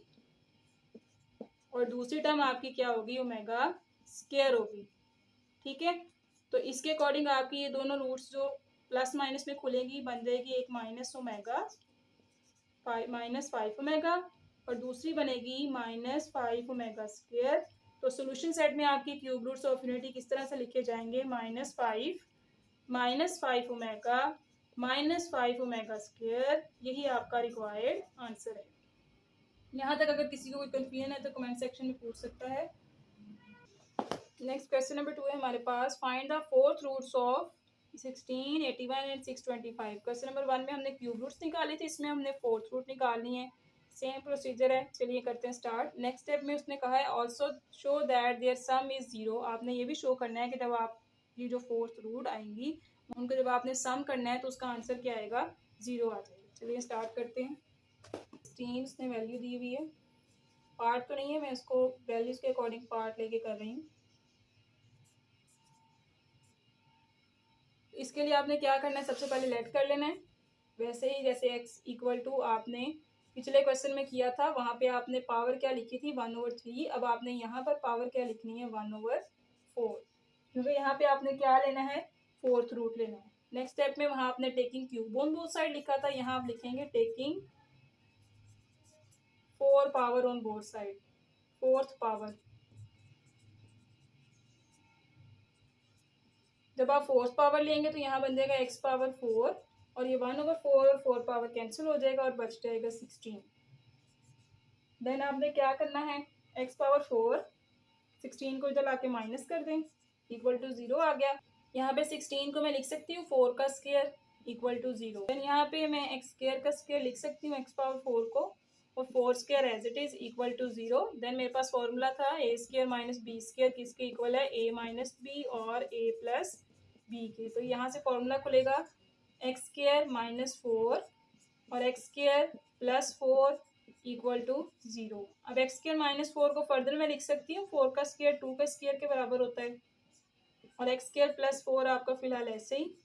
और दूसरी टर्म आपकी क्या होगी, ओमेगा स्क्वायर होगी। ठीक है, तो इसके अकॉर्डिंग आपकी ये दोनों रूट्स जो प्लस माइनस में खुलेंगी बन जाएगी एक -5 ओमेगा और दूसरी बनेगी -5 ओमेगा स्क्वायर। तो सोल्यूशन सेट में आपकी क्यूब रूट्स ऑफ यूनिटी किस तरह से लिखे जाएंगे, -5 ओमेगा -5 ओमेगा स्क्वायर। यही आपका रिक्वायर्ड आंसर है। यहाँ तक अगर किसी को कोई कंफ्यूजन है तो कमेंट सेक्शन में पूछ सकता है। नेक्स्ट क्वेश्चन नंबर 2 है हमारे पास, find the fourth roots of 16, 81 and 625। Question number 1 में हमने क्यूब रूट्स निकाले थे, इसमें हमने फोर्थ रूट निकालनी है। सेम प्रोसीजर है, चलिए करते हैं स्टार्ट। नेक्स्ट स्टेप में उसने कहा है also show that their sum is 0। आपने ये भी शो करना है कि जब आप ये जो फोर्थ रूट आएंगी उनको जब आपने सम करना है तो उसका आंसर क्या आएगा, 0 आ जाएगा। चलिए स्टार्ट करते हैं। 16 उसने वैल्यू दी हुई है, पार्ट तो नहीं है, मैं इसको वैल्यूज के अकॉर्डिंग पार्ट लेके कर रही हूँ। इसके लिए आपने क्या करना है, सबसे पहले लेट कर लेना है। वैसे ही जैसे x इक्वल टू आपने पिछले क्वेश्चन में किया था, वहाँ पे आपने पावर क्या लिखी थी, 1/3। अब आपने यहाँ पर पावर क्या लिखनी है, 1/4, क्योंकि यहाँ पे आपने क्या लेना है, फोर्थ रूट लेना है। नेक्स्ट स्टेप में वहाँ आपने taking cube on both side लिखा था, यहाँ आप लिखेंगे taking 4 power on both side, fourth power. जब आप फोर्थ पावर लेंगे तो यहाँ बन जाएगा x पावर 4 और ये 1/4 और 4 पावर कैंसिल हो जाएगा और बच जाएगा 16। देन आपने क्या करना है, x पावर 4 16 को इधर लाके माइनस कर दें, इक्वल टू 0 आ गया। यहाँ पे 16 को मैं लिख सकती हूँ 4 का स्क्वायर इक्वल टू 0। देन यहाँ पे मैं x स्क्वायर का स्क्वायर लिख सकती हूँ x पावर 4 को, और 4 square as it is equal to 0। Then मेरे पास फॉर्मूला था a square minus b square किसके इक्वल है, a माइनस बी और a प्लस बी के। तो यहाँ से फॉर्मूला खुलेगा एक्स स्क्वायर -4 और एक्स स्क्वायर +4 इक्वल टू 0। अब एक्स स्क्वायर -4 को फर्दर में लिख सकती हूँ, 4 का स्क्वायर 2 का स्क्वायर के बराबर होता है, और एक्स स्क्वायर +4 आपका फिलहाल ऐसे ही।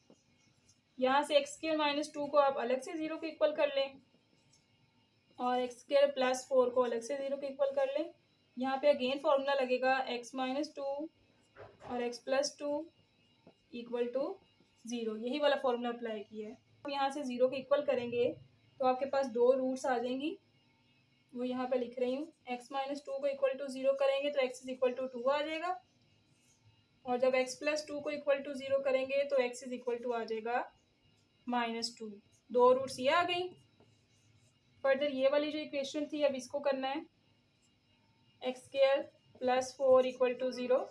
यहाँ से एक्स स्क्वायर -2 को आप अलग से 0 के इक्वल कर लें और एक्स स्क्वायर +4 को अलग से 0 के इक्वल कर लें। यहाँ पे अगेन फॉर्मूला लगेगा x -2 और x +2 इक्वल टू 0, यही वाला फॉर्मूला अप्लाई किया है। अब यहाँ से 0 के इक्वल करेंगे तो आपके पास दो रूट्स आ जाएंगी, वो यहाँ पे लिख रही हूँ। x -2 को इक्वल टू 0 करेंगे तो x इज इक्वल टू 2 आ जाएगा, और जब x +2 को इक्वल टू 0 करेंगे तो x इज इक्वल टू आ जाएगा -2। दो रूट्स ये आ गई। फर्दर ये वाली जो इक्वेशन थी अब इसको करना है, x square +4 equal to 0,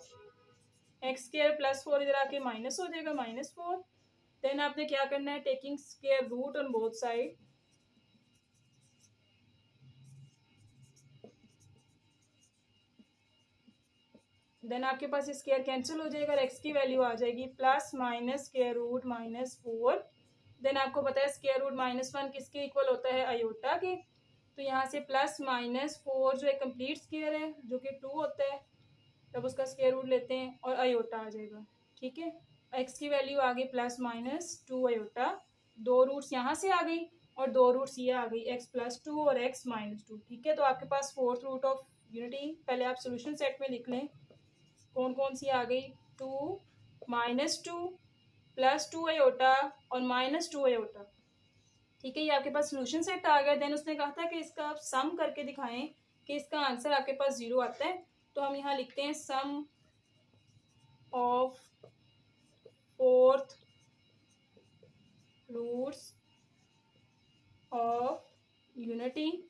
x square +4 इधर आके माइनस हो जाएगा -4। देन आपने क्या करना है, taking square root on both side, then आपके पास स्क्वायर कैंसिल हो जाएगा और एक्स की वैल्यू आ जाएगी plus minus square root -4। Then आपको पता है स्क्वायर रूट -1 किसके इक्वल होता है, अयोटा के। तो यहाँ से +-4 जो है कंप्लीट स्क्वायर है जो कि 2 होता है, तब उसका स्क्वायर रूट लेते हैं और अयोटा आ जाएगा। ठीक है, एक्स की वैल्यू आ गई +-2 अयोटा। दो रूट्स यहाँ से आ गई और दो रूट्स ये आ गई x +2 और x -2। ठीक है, तो आपके पास फोर्थ रूट ऑफ यूनिटी पहले आप सोल्यूशन सेट में लिख लें, कौन कौन सी आ गई, 2 -2 +2 आयोटा और -2 आयोटा। ठीक है, ये आपके पास सोल्यूशन सेट आ गया। देन उसने कहा था कि इसका आप सम करके दिखाएं कि इसका आंसर आपके पास 0 आता है। तो हम यहाँ लिखते हैं sum of fourth roots of unity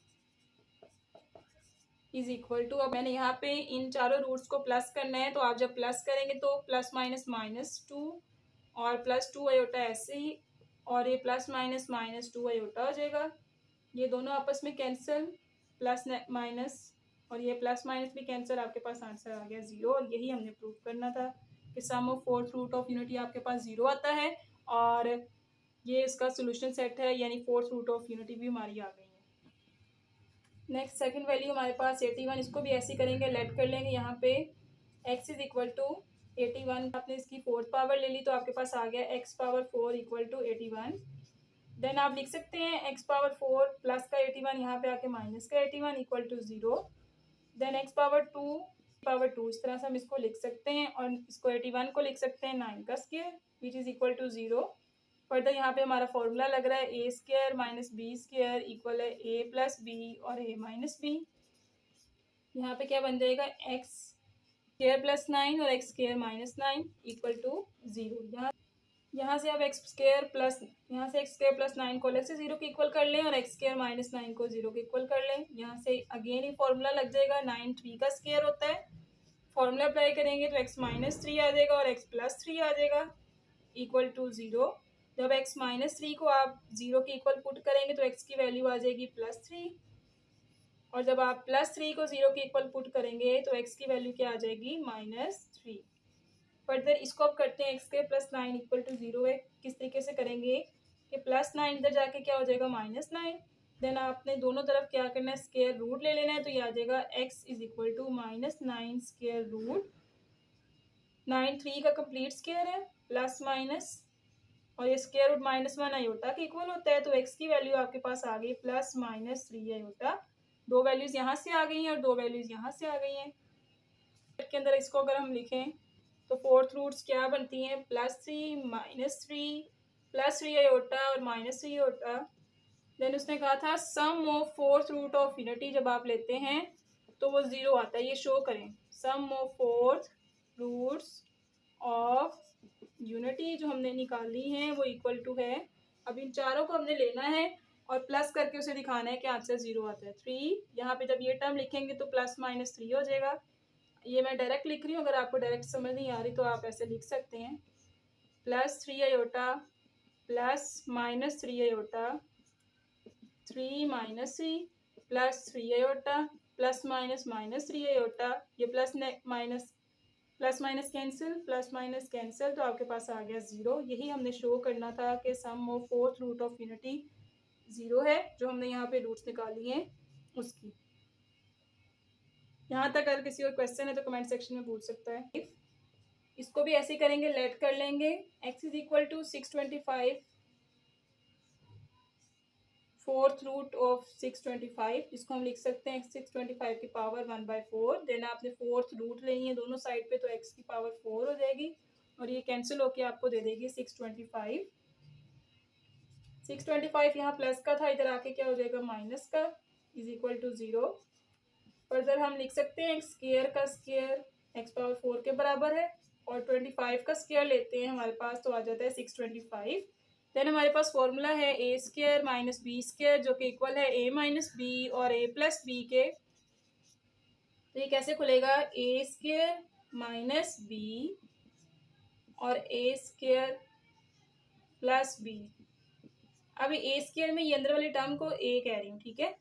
is equal to, अब मैंने यहाँ पे इन चारों रूट्स को प्लस करना है, तो आप जब प्लस करेंगे तो प्लस माइनस -2 और +2 आयोटा ऐसे ही, और ये प्लस माइनस -2 आयोटा हो जाएगा। ये दोनों आपस में कैंसिल, प्लस माइनस और ये प्लस माइनस भी कैंसिल, आपके पास आंसर आ गया 0। और यही हमने प्रूव करना था कि sum of fourth root of unity आपके पास 0 आता है और ये इसका सोल्यूशन सेट है, यानी फोर्थ रूट ऑफ यूनिटी भी हमारी आ गई है। नेक्स्ट सेकंड वैल्यू हमारे पास 81, इसको भी ऐसे करेंगे, लेट कर लेंगे यहाँ पे x इज इक्वल टू 81। आपने इसकी फोर्थ पावर ले ली तो आपके पास आ गया x power 4 equal to 81। Then आप लिख सकते हैं x पावर 4 प्लस का 81 यहाँ पे आके माइनस का 81 equal to 0। Then x power 2 इस तरह से हम इसको लिख सकते हैं और इसको 81 को लिख सकते हैं 9 का square which is equal to 0। Further यहाँ पे हमारा फॉर्मूला लग रहा है a square minus b square equal है ए प्लस बी और ए माइनस बी। यहाँ पे क्या बन जाएगा एक्स स्क्वायर प्लस 9 और x square minus 9 equal to 0। यहाँ से अब एक्स स्क्वायर प्लस 9 को अलग से 0 के इक्वल कर लें और एक्स स्क्वायर माइनस 9 को 0 के इक्वल कर लें। यहाँ से अगेन ही फॉर्मूला लग जाएगा, 9 3 का स्क्वायर होता है। फॉर्मूला अप्लाई करेंगे तो एक्स माइनस 3 आ जाएगा और एक्स प्लस 3 आ जाएगा इक्वल टू 0। जब x -3 को आप 0 के इक्वल पुट करेंगे तो x की वैल्यू आ जाएगी +3 और जब आप +3 को 0 के इक्वल पुट करेंगे तो x की वैल्यू क्या आ जाएगी -3। फर्दर इसको अब करते हैं x² + 9 इक्वल टू 0 है। किस तरीके से करेंगे कि +9 इधर जाके क्या हो जाएगा -9। देन आपने दोनों तरफ क्या करना है, स्क्वायर रूट ले लेना है, तो ये आ जाएगा x is equal to -9 square root 9 3 का कंप्लीट स्क्वायर है प्लस माइनस और ये स्क्वायर रूट -1 आयोटा के इक्वल होता है। तो x की वैल्यू आपके पास आ गई +-3 आयोटा। दो वैल्यूज यहाँ से आ गई हैं और दो वैल्यूज यहाँ से आ गई हैं। के अंदर इसको अगर हम लिखें तो फोर्थ रूट्स क्या बनती हैं, +3 -3 +3 आयोटा और -3 आयोटा। देन उसने कहा था sum of fourth root of unity जब आप लेते हैं तो वो 0 आता है। ये शो करें, sum of fourth roots of unity जो हमने निकाली है वो इक्वल टू है, अब इन चारों को हमने लेना है और प्लस करके उसे दिखाना है कि आंसर 0 आता है 3। यहाँ पे जब ये टर्म लिखेंगे तो +-3 हो जाएगा। ये मैं डायरेक्ट लिख रही हूँ, अगर आपको डायरेक्ट समझ नहीं आ रही तो आप ऐसे लिख सकते हैं +3 आयोटा +-3 आयोटा 3 -3 +3 आयोटा +-3 आयोटा, ये प्लस माइनस कैंसिल तो आपके पास आ गया 0। यही हमने शो करना था कि sum of fourth root of unity 0 है, जो हमने यहाँ पे रूट्स निकाली हैं उसकी। यहाँ तक अगर किसी और क्वेश्चन है तो कमेंट सेक्शन में पूछ सकता है। इसको भी ऐसे ही करेंगे, लेट कर लेंगे x is equal to 625 fourth root of 625, इसको हम लिख सकते हैं 625 की पावर 1/4। देन आपने फोर्थ रूट लेनी है दोनों साइड पे, तो x की पावर 4 हो जाएगी और ये कैंसिल होके आपको दे देगी 625। 625 यहाँ प्लस का था, इधर आके क्या हो जाएगा माइनस का इज इक्वल टू 0। फर्दर हम लिख सकते हैं एक्स स्क्वायर का स्क्वायर x पावर 4 के बराबर है और 25 का स्क्वायर लेते हैं हमारे पास तो आ जाता है 625। देन हमारे पास फॉर्मूला है a square minus b square जो कि इक्वल है a माइनस बी और a प्लस बी के। तो ये कैसे खुलेगा, ए स्क्वायर माइनस बी और ए स्क्वायर प्लस बी। अब ए स्क्वायर में ये अंदर वाली टर्म को a कह रही हूँ, ठीक है।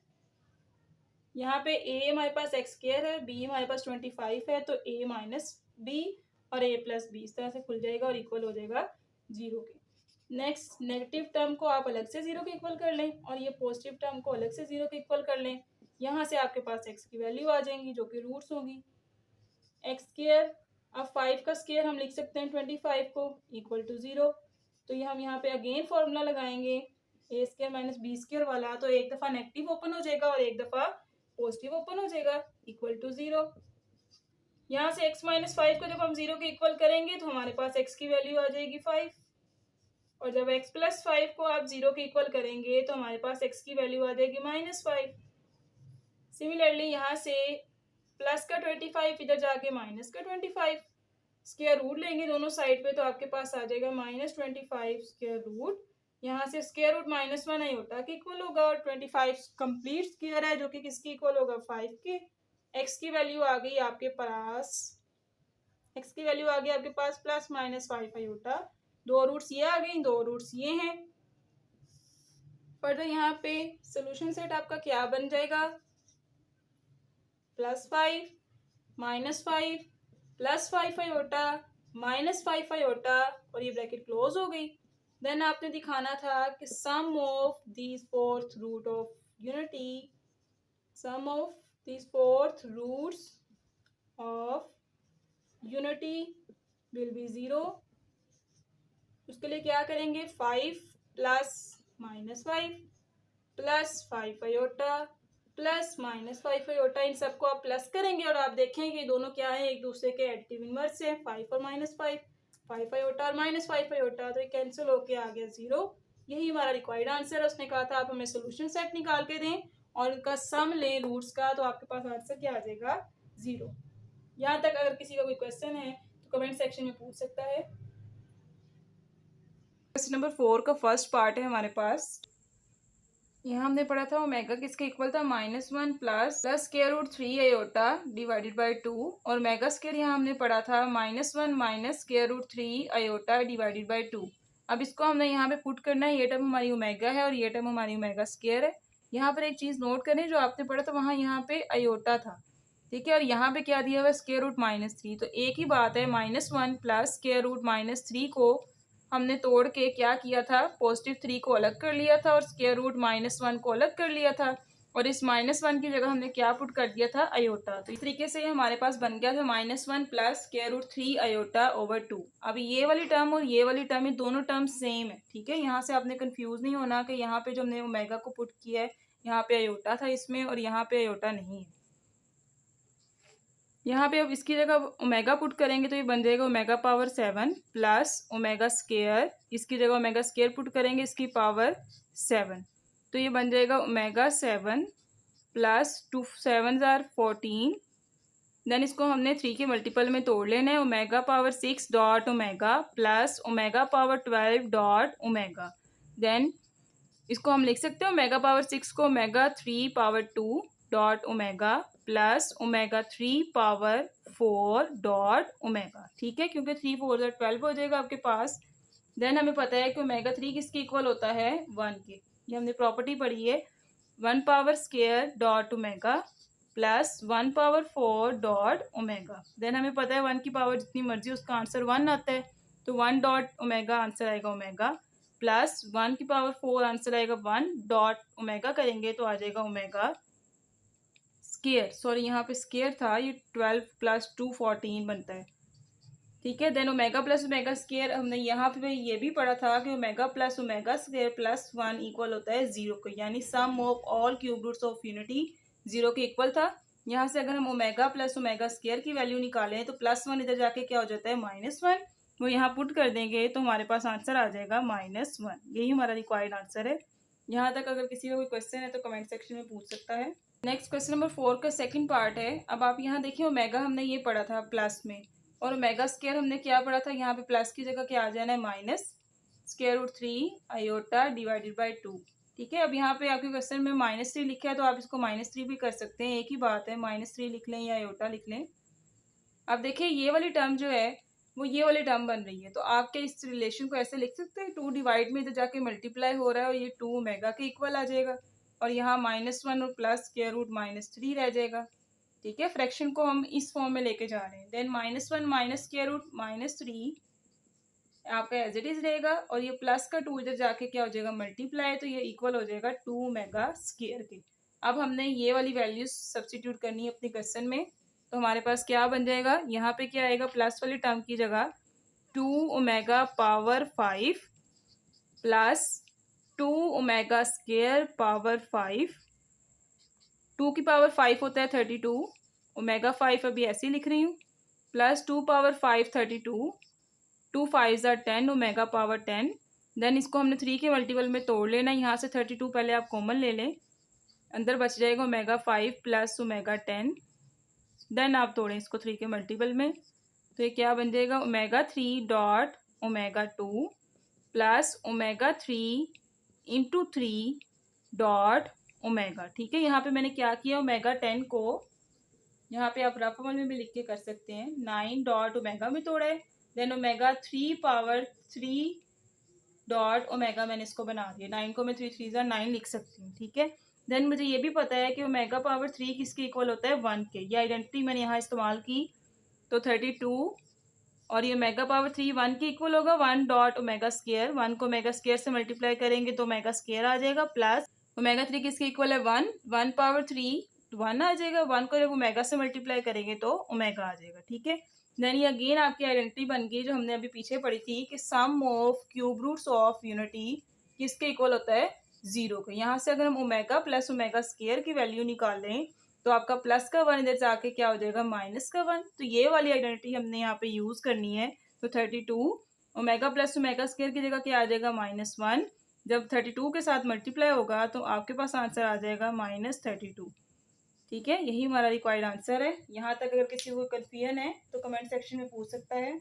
यहाँ पे a हमारे पास एक्स स्क्वायर है, b हमारे पास 25 है, तो a माइनस बी और a प्लस बी इस तरह से खुल जाएगा और इक्वल हो जाएगा 0 के। नेक्स्ट नेगेटिव टर्म को आप अलग से 0 के इक्वल कर लें और ये पॉजिटिव टर्म को अलग से 0 के इक्वल कर लें। यहाँ से आपके पास x की वैल्यू आ जाएंगी जो कि रूट्स होगी एक्स स्क्वायर। अब 5 का स्क्वायर हम लिख सकते हैं 25 को इक्वल टू 0। तो ये हम यहाँ पे अगेन फॉर्मूला लगाएंगे ए स्क्वायर माइनस बी स्क्वायर वाला, तो एक दफ़ा नेगेटिव ओपन हो जाएगा और एक दफ़ा पॉजिटिव ओपन हो जाएगा इक्वल टू 0। यहाँ से x माइनस 5 को जब हम 0 के इक्वल करेंगे तो हमारे पास x की वैल्यू आ जाएगी 5, और जब x प्लस 5 को आप 0 के इक्वल करेंगे तो हमारे पास x की वैल्यू आ जाएगी -5। सिमिलरली यहाँ से प्लस का 25 इधर जाके माइनस का 25 स्क्वायर रूट लेंगे दोनों साइड पे तो आपके पास आ जाएगा -25 स्क्वायर रूट। यहाँ से स्क्वायर रूट -1 आयोटा के इक्वल होगा और 25 कंप्लीट स्क्वायर है जो कि किसके इक्वल होगा 5 के। x की वैल्यू आ गई आपके पास, x की वैल्यू आ गई आपके पास प्लस -5 आयोटा। दो रूट्स ये आ गई, दो रूट्स ये हैं। फर्दर यहाँ पे सोल्यूशन सेट आपका क्या बन जाएगा, +5 -5 +5 आयोटा -5 आयोटा, और ये ब्रैकेट क्लोज हो गई। देन आपने दिखाना था कि sum of these fourth root of unity, sum of these fourth roots of unity will be 0। उसके लिए क्या करेंगे, 5 plus -5 plus 5 iota plus -5 iota, इन सबको आप प्लस करेंगे और आप देखेंगे दोनों क्या है, एक दूसरे के एडिटिव इनवर्स है। 5 और -5, 5 आयोटा और -5 आयोटा, तो ये कैंसिल होके आ गया 0। यही हमारा रिक्वायर्ड आंसर है। उसने कहा था आप हमें सोल्यूशन सेट निकाल के दें और इनका सम लें रूट्स का, तो आपके पास आंसर क्या आ जाएगा 0। यहाँ तक अगर किसी का कोई क्वेश्चन है तो कमेंट सेक्शन में पूछ सकता है। क्वेश्चन नंबर 4 का फर्स्ट पार्ट है हमारे पास। यहाँ हमने पढ़ा था ओमेगा किसके इक्वल था, -1 plus square root 3 iota divided by 2, और मेगा स्क्वायर यहाँ हमने पढ़ा था -1 minus square root 3 iota divided by 2। अब इसको हमने यहाँ पे पुट करना है, ये टर्म हमारी ओमेगा है और ये टर्म हमारी ओमेगा स्क्वायर है। यहाँ पर एक चीज़ नोट करें, जो आपने पढ़ा था वहाँ यहाँ पे आयोटा था, ठीक है, और यहाँ पे क्या दिया हुआ है स्क्वायर रूट -3, तो एक ही बात है, -1 प्लस स्क्वायर रूट -3 को हमने तोड़ के क्या किया था, +3 को अलग कर लिया था और स्क्वायर रूट -1 को अलग कर लिया था, और इस -1 की जगह हमने क्या पुट कर दिया था, आयोटा। तो इस तरीके से हमारे पास बन गया था -1 plus square root 3 iota over 2। अब ये वाली टर्म और ये वाली टर्म, ये दोनों टर्म सेम है, ठीक है। यहाँ से आपने कंफ्यूज नहीं होना कि यहाँ पे जो हमने ओमेगा को पुट किया है यहाँ पे आयोटा था इसमें और यहाँ पे आयोटा नहीं है। यहाँ पे अब इसकी जगह ओमेगा पुट करेंगे तो ये बन जाएगा omega power 7 plus omega square, इसकी जगह ओमेगा स्केयर पुट करेंगे इसकी पावर 7, तो ये बन जाएगा ओमेगा 7 प्लस 2 7 जार 14। देन इसको हमने 3 के मल्टीपल में तोड़ लेना है, omega power 6 dot omega plus omega power 12 dot omega. Then इसको हम लिख सकते हैं ओमेगा पावर 6 को omega 3 power 2 dot omega plus omega 3 power 4 dot omega, ठीक है, क्योंकि 3 4 12 हो जाएगा आपके पास। देन हमें पता है कि ओमेगा 3 किसके इक्वल होता है 1 के, ये हमने प्रॉपर्टी पढ़ी है, 1 power square dot omega plus 1 power 4 dot omega. Then हमें पता है 1 की पावर जितनी मर्जी उसका आंसर 1 आता है, तो 1 डॉट ओमेगा आंसर आएगा ओमेगा, प्लस 1 की पावर 4 आंसर आएगा 1 डॉट ओमेगा, करेंगे तो आ जाएगा ओमेगा स्केयर, सॉरी यहाँ पे स्केयर था, ये 12 प्लस 2 14 बनता है, ठीक है। Then omega plus omega square हमने यहाँ पे ये भी पढ़ा था कि omega plus omega square plus 1 equal होता है 0 को, यानी sum of all cube roots of unity 0 के इक्वल था। यहाँ से अगर हम ओमेगा प्लस ओमेगा स्केयर की वैल्यू निकालें तो +1 इधर जाके क्या हो जाता है -1, वो यहाँ पुट कर देंगे तो हमारे पास आंसर आ जाएगा -1। यही हमारा रिक्वायर्ड आंसर है। यहाँ तक अगर किसी का कोई क्वेश्चन है तो कमेंट सेक्शन में पूछ सकता है। नेक्स्ट क्वेश्चन नंबर 4 का सेकंड पार्ट है। अब आप यहाँ देखिए ओमेगा हमने ये पढ़ा था प्लस में, और ओमेगा स्क्वायर हमने क्या पढ़ा था, यहाँ पे प्लस की जगह क्या आ जाना है minus square root 3 iota divided by 2, ठीक है। अब यहाँ पे आपके क्वेश्चन में -3 लिखा है तो आप इसको -3 भी कर सकते हैं, एक ही बात है, -3 लिख लें या आयोटा लिख लें। अब देखिए ये वाली टर्म जो है वो ये वाली टर्म बन रही है, तो आप क्या इस रिलेशन को ऐसे लिख सकते हैं, 2 डिवाइड में इधर जाके मल्टीप्लाई हो रहा है और ये 2 ओमेगा के इक्वल आ जाएगा, और यहाँ -1 और प्लस स्क्वायर रूट -3 रह जाएगा, ठीक है। फ्रैक्शन को हम इस फॉर्म में लेके जा रहे हैं। देन -1 माइनस स्क्वायर रूट -3 आपका एज इट इज रहेगा, और ये प्लस का 2 इधर जाके क्या हो जाएगा मल्टीप्लाई, तो ये इक्वल हो जाएगा 2 ओमेगा स्क्वायर के। अब हमने ये वाली वैल्यूज सब्स्टिट्यूट करनी है अपने क्वेश्चन में, तो हमारे पास क्या बन जाएगा, यहाँ पे क्या आएगा, प्लस वाली टर्म की जगह 2 omega power 5 plus 2 omega square power 5, 2 की पावर 5 होता है 32, ओमेगा 5 अभी ऐसे ही लिख रही हूँ, प्लस 2 पावर 5 32, 2 5 ज़ा 10, ओमेगा पावर 10। देन इसको हमने 3 के मल्टीपल में तोड़ लेना है। यहाँ से 32 पहले आप कॉमन ले लें, अंदर बच जाएगा ओमेगा 5 प्लस ओमेगा 10। देन आप तोड़ें इसको 3 के मल्टीपल में, तो ये क्या बन जाएगा, omega 3 dot omega 2 plus omega 3 into 3 dot omega. ठीक है, यहाँ पे मैंने क्या किया, ओमेगा 10 को यहाँ पे आप रफ अमल में भी लिख के कर सकते हैं, 9 डॉट ओमेगा में तोड़ा है। Then omega 3 power 3 dot omega मैंने इसको बना दिया। 9 को मैं 3 3 ज़ा 9 लिख सकती हूँ। ठीक है, देन मुझे ये भी पता है कि ओमेगा पावर 3 किसके इक्वल होता है, 1 के। ये आइडेंटिटी मैंने यहाँ इस्तेमाल की, तो 32 और ये ओमेगा पावर 3 1 के इक्वल होगा, 1 डॉट ओमेगा स्केयर। 1 को ओमेगा स्केयर से मल्टीप्लाई करेंगे तो ओमेगा स्केयर आ जाएगा, प्लस ओमेगा 3 किसके इक्वल है, 1, 1 पावर 3 1 आ जाएगा। 1 को जब ओमेगा से मल्टीप्लाई करेंगे तो ओमेगा आ जाएगा। ठीक है, देन ये अगेन आपकी आइडेंटिटी बन गई जो हमने अभी पीछे पढ़ी थी कि sum of cube roots of unity किसके इक्वल होता है, 0 के। यहाँ से अगर हम ओमेगा प्लस ओमेगा स्केयर की वैल्यू निकाल लें तो आपका प्लस का 1 इधर जाके क्या हो जाएगा, माइनस का 1। तो ये वाली आइडेंटिटी हमने यहाँ पे यूज करनी है। तो 32 ओमेगा प्लस ओमेगा स्केयर की जगह क्या आ जाएगा, -1। जब 32 के साथ मल्टीप्लाई होगा तो आपके पास आंसर आ जाएगा -32। ठीक है, यही हमारा रिक्वायर्ड आंसर है। यहाँ तक अगर किसी को कन्फ्यूजन है तो कमेंट सेक्शन में पूछ सकता है।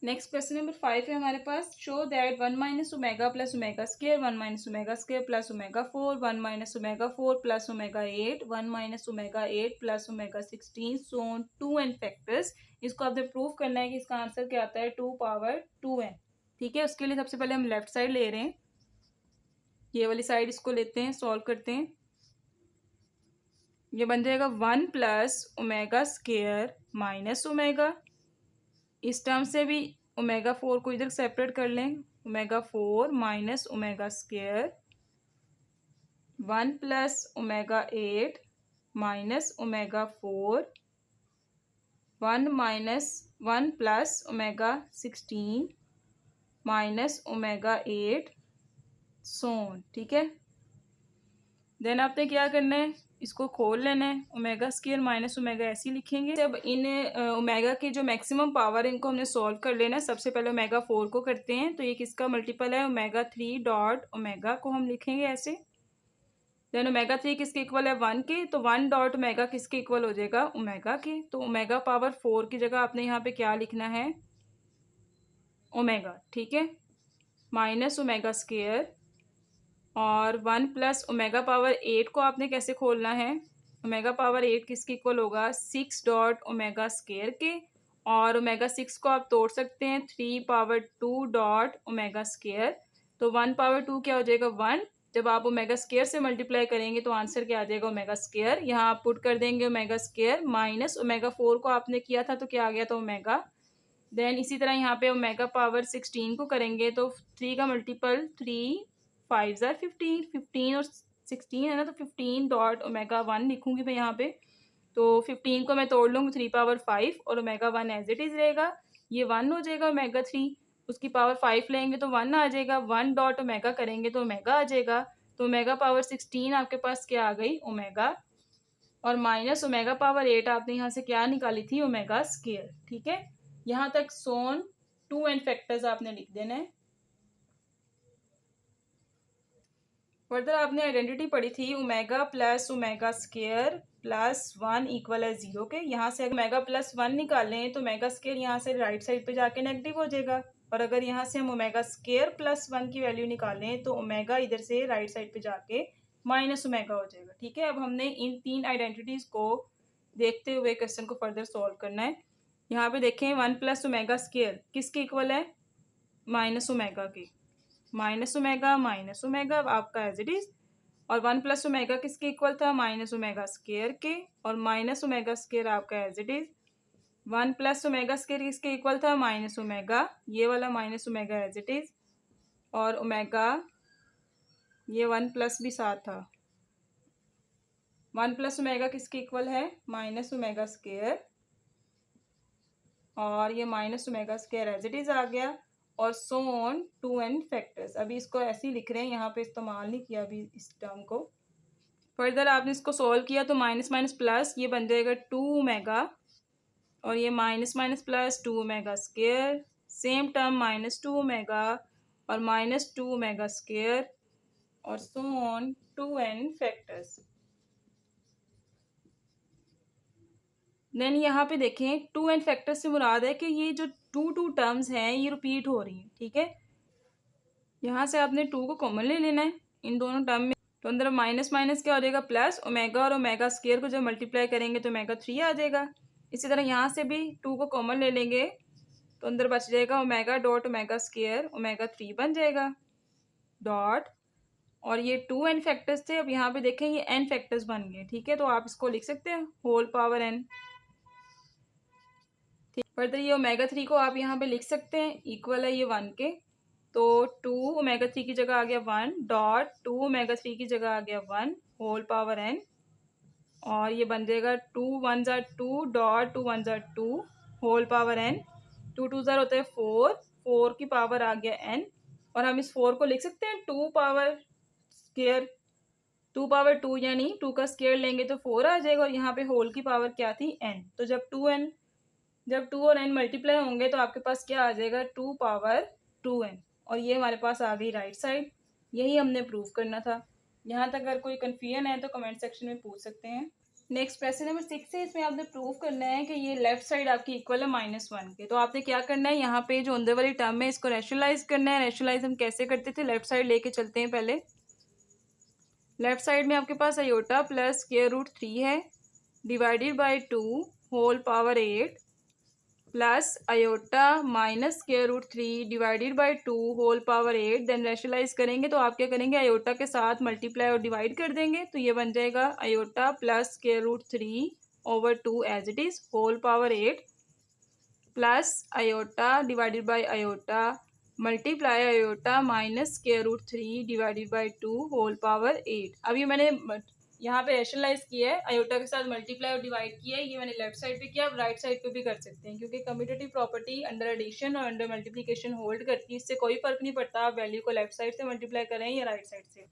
नेक्स्ट क्वेश्चन नंबर 5 है हमारे पास, show that 1 minus omega plus omega square 1 minus omega square plus omega 4 1 minus omega 4 plus omega 8 1 minus omega 8 plus omega 16 so on 2n factors. इसको आपने प्रूव करना है कि इसका आंसर क्या आता है, 2 पावर 2n। ठीक है, उसके लिए सबसे पहले हम लेफ्ट साइड ले रहे हैं, ये वाली साइड इसको लेते हैं, सॉल्व करते हैं। ये बन जाएगा 1 plus omega square minus omega. इस टर्म से भी ओमेगा 4 को इधर सेपरेट कर लें, omega 4 minus omega square 1 plus omega 8 minus omega 4 1 minus 1 plus omega 16 minus omega 8 सोन। ठीक है, देन आपने क्या करना है, इसको खोल लेना है, ओमेगा स्केयर माइनस ओमेगा ऐसे ही लिखेंगे। जब इन ओमेगा की जो मैक्सिमम पावर इनको हमने सॉल्व कर लेना है। सबसे पहले ओमेगा 4 को करते हैं, तो ये किसका मल्टीपल है, ओमेगा 3 डॉट ओमेगा को हम लिखेंगे ऐसे। देन ओमेगा 3 किसके इक्वल है, 1 के, तो 1 डॉट ओमेगा किसके इक्वल हो जाएगा, ओमेगा के। तो ओमेगा पावर 4 की जगह आपने यहाँ पे क्या लिखना है, ओमेगा। ठीक है, माइनस ओमेगा स्केयर और 1 प्लस ओमेगा पावर 8 को आपने कैसे खोलना है, ओमेगा पावर 8 किसके इक्वल होगा, 6 डॉट ओमेगा स्केयर के। और ओमेगा 6 को आप तोड़ सकते हैं, 3 पावर 2 डॉट ओमेगा स्केयर। तो 1 पावर 2 क्या हो जाएगा, 1। जब आप ओमेगा स्केयर से मल्टीप्लाई करेंगे तो आंसर क्या आ जाएगा, ओमेगा स्केयर। यहाँ आप पुट कर देंगे ओमेगा स्केयर, माइनस ओमेगा 4 को आपने किया था तो क्या आ गया था, ओमेगा। देन इसी तरह यहाँ पे ओमेगा पावर 16 को करेंगे तो 3 का मल्टीपल 3 5 ज़ार 15, 15 और 16 है ना, तो 15 डॉट ओमेगा 1 लिखूंगी मैं यहाँ पे। तो 15 को मैं तोड़ लूँगी 3 पावर 5 और ओमेगा 1 एज इट इज़ रहेगा। ये 1 हो जाएगा, ओमेगा 3 उसकी पावर 5 लेंगे तो 1 आ जाएगा, 1 डॉट ओमेगा करेंगे तो ओमेगा आ जाएगा। तो ओमेगा पावर 16 आपके पास क्या आ गई, ओमेगा। और माइनस ओमेगा पावर 8 आपने यहाँ से क्या निकाली थी, ओमेगा स्केयर। ठीक है, यहाँ तक सोन 2n फैक्टर्स आपने लिख देना है। फर्दर आपने आइडेंटिटी पढ़ी थी, omega plus omega square plus 1 equal है 0 के। यहाँ से अगर ओमेगा प्लस 1 निकालें तो ओमेगा स्केयर यहाँ से राइट साइड पे जाके नेगेटिव हो जाएगा। और अगर यहाँ से हम ओमेगा स्केयर प्लस 1 की वैल्यू निकालें तो ओमेगा इधर से राइट साइड पे जाके माइनस ओमेगा हो जाएगा। ठीक है, अब हमने इन 3 आइडेंटिटीज़ को देखते हुए क्वेश्चन को फर्दर सॉल्व करना है। यहाँ पे देखें 1 प्लस ओमेगा स्केयर किसके इक्वल है, माइनस ओमेगा के। माइनस ओमेगा आपका एज इट इज। और 1 प्लस ओमेगा किसके इक्वल था, माइनस ओमेगा स्केयर के। और माइनस ओमेगा स्केयर आपका as it is. 1 plus omega square किसके इक्वल था, माइनस ओमेगा, ये वाला minus omega as it is. और ओमेगा ये 1 प्लस भी साथ था। 1 प्लस ओमेगा किसके इक्वल है, माइनस ओमेगा स्केयर। और ये minus omega square as it is आ गया। और सो ऑन 2n फैक्टर्स। अभी इसको ऐसे ही लिख रहे हैं, यहाँ पे इस्तेमाल नहीं किया अभी इस टर्म को। फर्दर आपने इसको सॉल्व किया तो माइनस माइनस प्लस ये बन जाएगा 2 ओमेगा। और ये minus minus plus 2 omega square, same term minus 2 omega और माइनस 2 ओमेगा स्क्वायर और सो ऑन 2n फैक्टर्स। देन यहाँ पे देखें 2n फैक्टर्स से मुराद है कि ये जो टू टर्म्स हैं ये रिपीट हो रही हैं, ठीक है। यहाँ से आपने 2 को कॉमन ले लेना है इन दोनों टर्म में, तो अंदर माइनस माइनस क्या हो जाएगा प्लस, ओमेगा और ओमेगा स्क्वायर को जब मल्टीप्लाई करेंगे तो ओमेगा 3 आ जाएगा। इसी तरह यहाँ से भी 2 को कॉमन ले लेंगे तो अंदर बच जाएगा omega dot omega square, omega 3 बन जाएगा डॉट, और ये 2n फैक्टर्स थे। अब यहाँ पे देखें ये n फैक्टर्स बन गए, ठीक है। तो आप इसको लिख सकते हैं होल पावर n। फर्दर ये ओमेगा 3 को आप यहाँ पे लिख सकते हैं, इक्वल है ये 1 के, तो 2 ओमेगा 3 की जगह आ गया 1 डॉट 2 ओमेगा 3 की जगह आ गया 1 होल पावर n, और ये बन जाएगा 2 1 ज़ा 2 डॉट 2 1 ज़ा 2 होल पावर n, 2 2 ज़ा होता है 4 की पावर आ गया n, और हम इस 4 को लिख सकते हैं 2 पावर स्क्वायर, 2 पावर 2 यानी 2 का स्क्वायर लेंगे तो 4 आ जाएगा, और यहाँ पे होल की पावर क्या थी n, तो जब 2 और n मल्टीप्लाई होंगे तो आपके पास क्या आ जाएगा 2 पावर 2n, और ये हमारे पास आ गई राइट साइड। यही हमने प्रूव करना था। यहाँ तक अगर कोई कन्फ्यूजन है तो कमेंट सेक्शन में पूछ सकते हैं। नेक्स्ट क्वेश्चन नंबर 6 है, इसमें आपने प्रूव करना है कि ये लेफ्ट साइड आपकी इक्वल है -1 के। तो आपने क्या करना है, यहाँ पे जो अंदर वाली टर्म है इसको रैशनलाइज करना है। रैशनलाइज हम कैसे करते थे, लेफ्ट साइड लेके चलते हैं। पहले लेफ्ट साइड में आपके पास आयोटा प्लस स्क्वायर रूट 3 है divided by 2 whole power 8 plus iota minus square root 3 divided by 2 whole power 8। Then rationalise करेंगे तो आप क्या करेंगे, आयोटा के साथ मल्टीप्लाई और डिवाइड कर देंगे, तो ये बन जाएगा iota plus square root 3 over 2 as it is whole power 8 plus iota divided by iota multiply iota minus square root 3 divided by 2 whole power 8। अभी मैंने यहाँ पे रैशनलाइज किया है, आयोटा के साथ मल्टीप्लाई और डिवाइड किया है, ये मैंने लेफ्ट साइड पे किया, अब राइट साइड पे भी कर सकते हैं, क्योंकि कम्यूटेटिव प्रॉपर्टी अंडर एडिशन और अंडर मल्टीप्लिकेशन होल्ड करती है। इससे कोई फर्क नहीं पड़ता आप वैल्यू को लेफ्ट साइड से मल्टीप्लाई करें या राइट साइड से।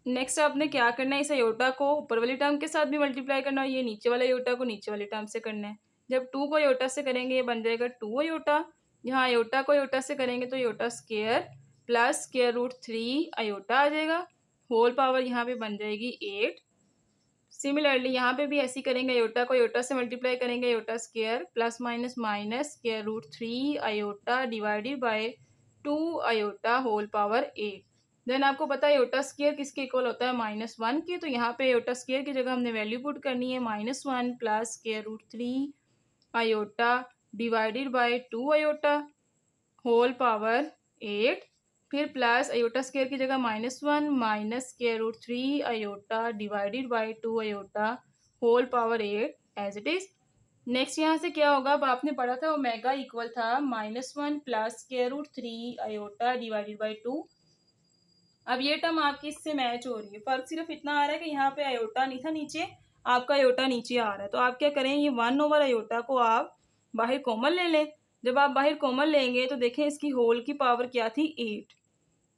नेक्स्ट आपने क्या करना है, इस आयोटा को ऊपर वाली टर्म के साथ भी मल्टीप्लाई करना है, ये नीचे वाले आयोटा को नीचे वाली टर्म से करना है। जब 2 को आयोटा से करेंगे ये बन जाएगा 2 आयोटा, यहाँ आयोटा को आयोटा से करेंगे तो iota square plus square root 3 iota आ जाएगा, होल पावर यहाँ पे बन जाएगी 8। सिमिलरली यहाँ पे भी ऐसी करेंगे, आयोटा को आयोटा से मल्टीप्लाई करेंगे, iota square plus minus minus square root 3 iota divided by 2 iota whole power 8। Then आपको पता है आयोटा स्क्वायर किसके इक्वल होता है, -1 के, तो यहाँ पे आयोटा स्क्वायर की जगह हमने वैल्यू पुट करनी है -1 plus square root 3 iota divided by 2 iota whole power 8, फिर प्लस आयोटा स्क्वायर की जगह -1 minus square root 3 iota divided by 2 iota whole power 8 as it is. Next यहाँ से क्या होगा, अब आपने पढ़ा था ओमेगा इक्वल था -1 plus square root 3 iota divided by 2। अब ये टर्म आपकी इससे मैच हो रही है, फर्क सिर्फ इतना आ रहा है कि यहाँ पे आयोटा नहीं था नीचे, आपका आयोटा नीचे आ रहा है, तो आप क्या करें, ये 1 ओवर आयोटा को आप बाहर कॉमन ले लें। जब आप बाहर कॉमन लेंगे तो देखें इसकी होल की पावर क्या थी 8,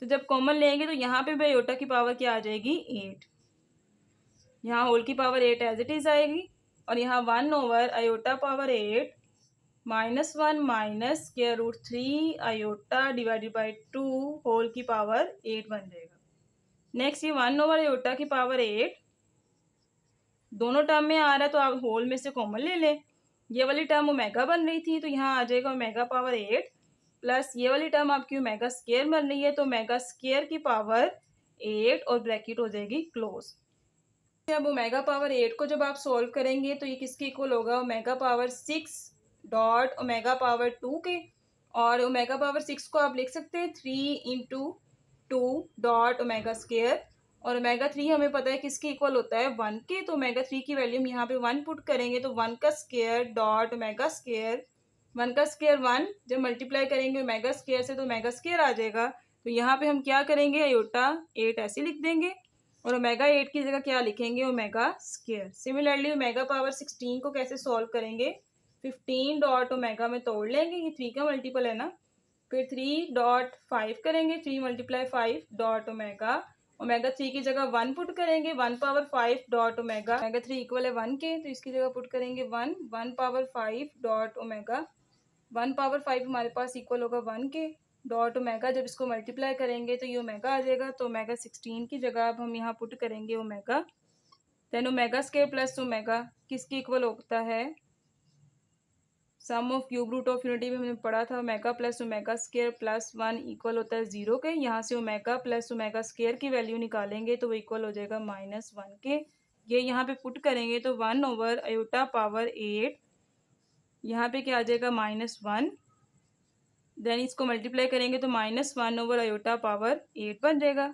तो जब कॉमन लेंगे तो यहाँ पे भी आयोटा की पावर क्या आ जाएगी 8, यहाँ होल की पावर 8 एज इट इज आएगी, और यहाँ 1 over iota power 8 -1 minus square root 3 iota divided by 2 whole की पावर 8 बन जाएगा। नेक्स्ट ये 1 ओवर आयोटा की पावर 8 दोनों टर्म में आ रहा है, तो आप होल में से कॉमन ले लें। ये वाली टर्म ओमेगा बन रही थी तो यहाँ आ जाएगा ओमेगा पावर 8 प्लस ये वाली टर्म आपकी ओमेगा स्क्वायर बन रही है, तो ओमेगा स्क्वायर की पावर 8 और ब्रैकेट हो जाएगी क्लोज। अब ओमेगा पावर 8 को जब आप सॉल्व करेंगे तो ये किसके इक्वल होगा, omega power 6 dot omega power 2 के, और ओमेगा पावर 6 को आप लिख सकते हैं 3 इंटू 2 डॉट ओमेगा स्क्वायर, और ओमेगा 3 हमें पता है किसके इक्वल होता है 1 के, तो ओमेगा 3 की वैल्यू हम यहाँ पे 1 पुट करेंगे तो 1 का स्क्वायर डॉट ओमेगा स्क्वायर, 1 का स्क्वायर 1, जब मल्टीप्लाई करेंगे ओमेगा स्क्वायर से तो ओमेगा स्क्वायर आ जाएगा, तो यहाँ पे हम क्या करेंगे आयोटा 8 ऐसे लिख देंगे, और ओमेगा 8 की जगह क्या लिखेंगे omega square. Similarly omega power 16 को कैसे सॉल्व करेंगे, 15 डॉट ओमेगा में तोड़ लेंगे, ये 3 का मल्टीपल है ना, फिर 3 डॉट 5 करेंगे, 3 मल्टीप्लाई 5 डॉट ओमेगा ओमेगा 3 की जगह 1 पुट करेंगे, 1 power 5 dot omega, omega 3 equal है 1 के, तो इसकी जगह पुट करेंगे 1 पावर 5 डॉट ओमेगा, 1 पावर 5 हमारे पास इक्वल होगा 1 के डॉट ओमेगा। जब इसको मल्टीप्लाई करेंगे तो ये ओमेगा आ जाएगा, तो ओमेगा 16 की जगह अब हम यहाँ पुट करेंगे omega, then omega square plus omega किसकी इक्वल होता है, sum of cube root of unity में हमने पढ़ा था omega plus omega square plus 1 equal होता है 0 के। यहाँ से ओमेगा प्लस ओमेगा स्क्वायर की वैल्यू निकालेंगे तो वो इक्वल हो जाएगा -1 के। ये यहाँ पे पुट करेंगे तो 1 ओवर आयोटा पावर 8, यहाँ पे क्या आ जाएगा -1, देन इसको मल्टीप्लाई करेंगे तो -1 ओवर आयोटा पावर 8 बन जाएगा।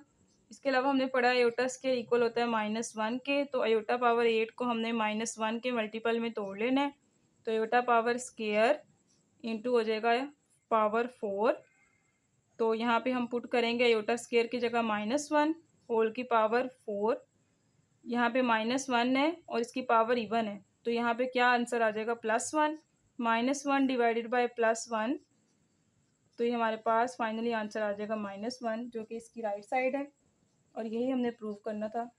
इसके अलावा हमने पढ़ा आयोटा स्क्वायर इक्वल होता है -1 के, तो आयोटा पावर 8 को हमने -1 के मल्टीपल में तोड़ लेना है, तो आयोटा पावर स्क्वायर इंटू हो जाएगा पावर 4, तो यहाँ पे हम पुट करेंगे आयोटा स्क्वायर की जगह -1 होल की पावर 4, यहाँ पे -1 है और इसकी पावर इवन है, तो यहाँ पे क्या आंसर आ जाएगा +1, -1 डिवाइडेड बाय +1, तो ये हमारे पास फाइनली आंसर आ जाएगा -1, जो कि इसकी राइट साइड है, और यही हमने प्रूव करना था,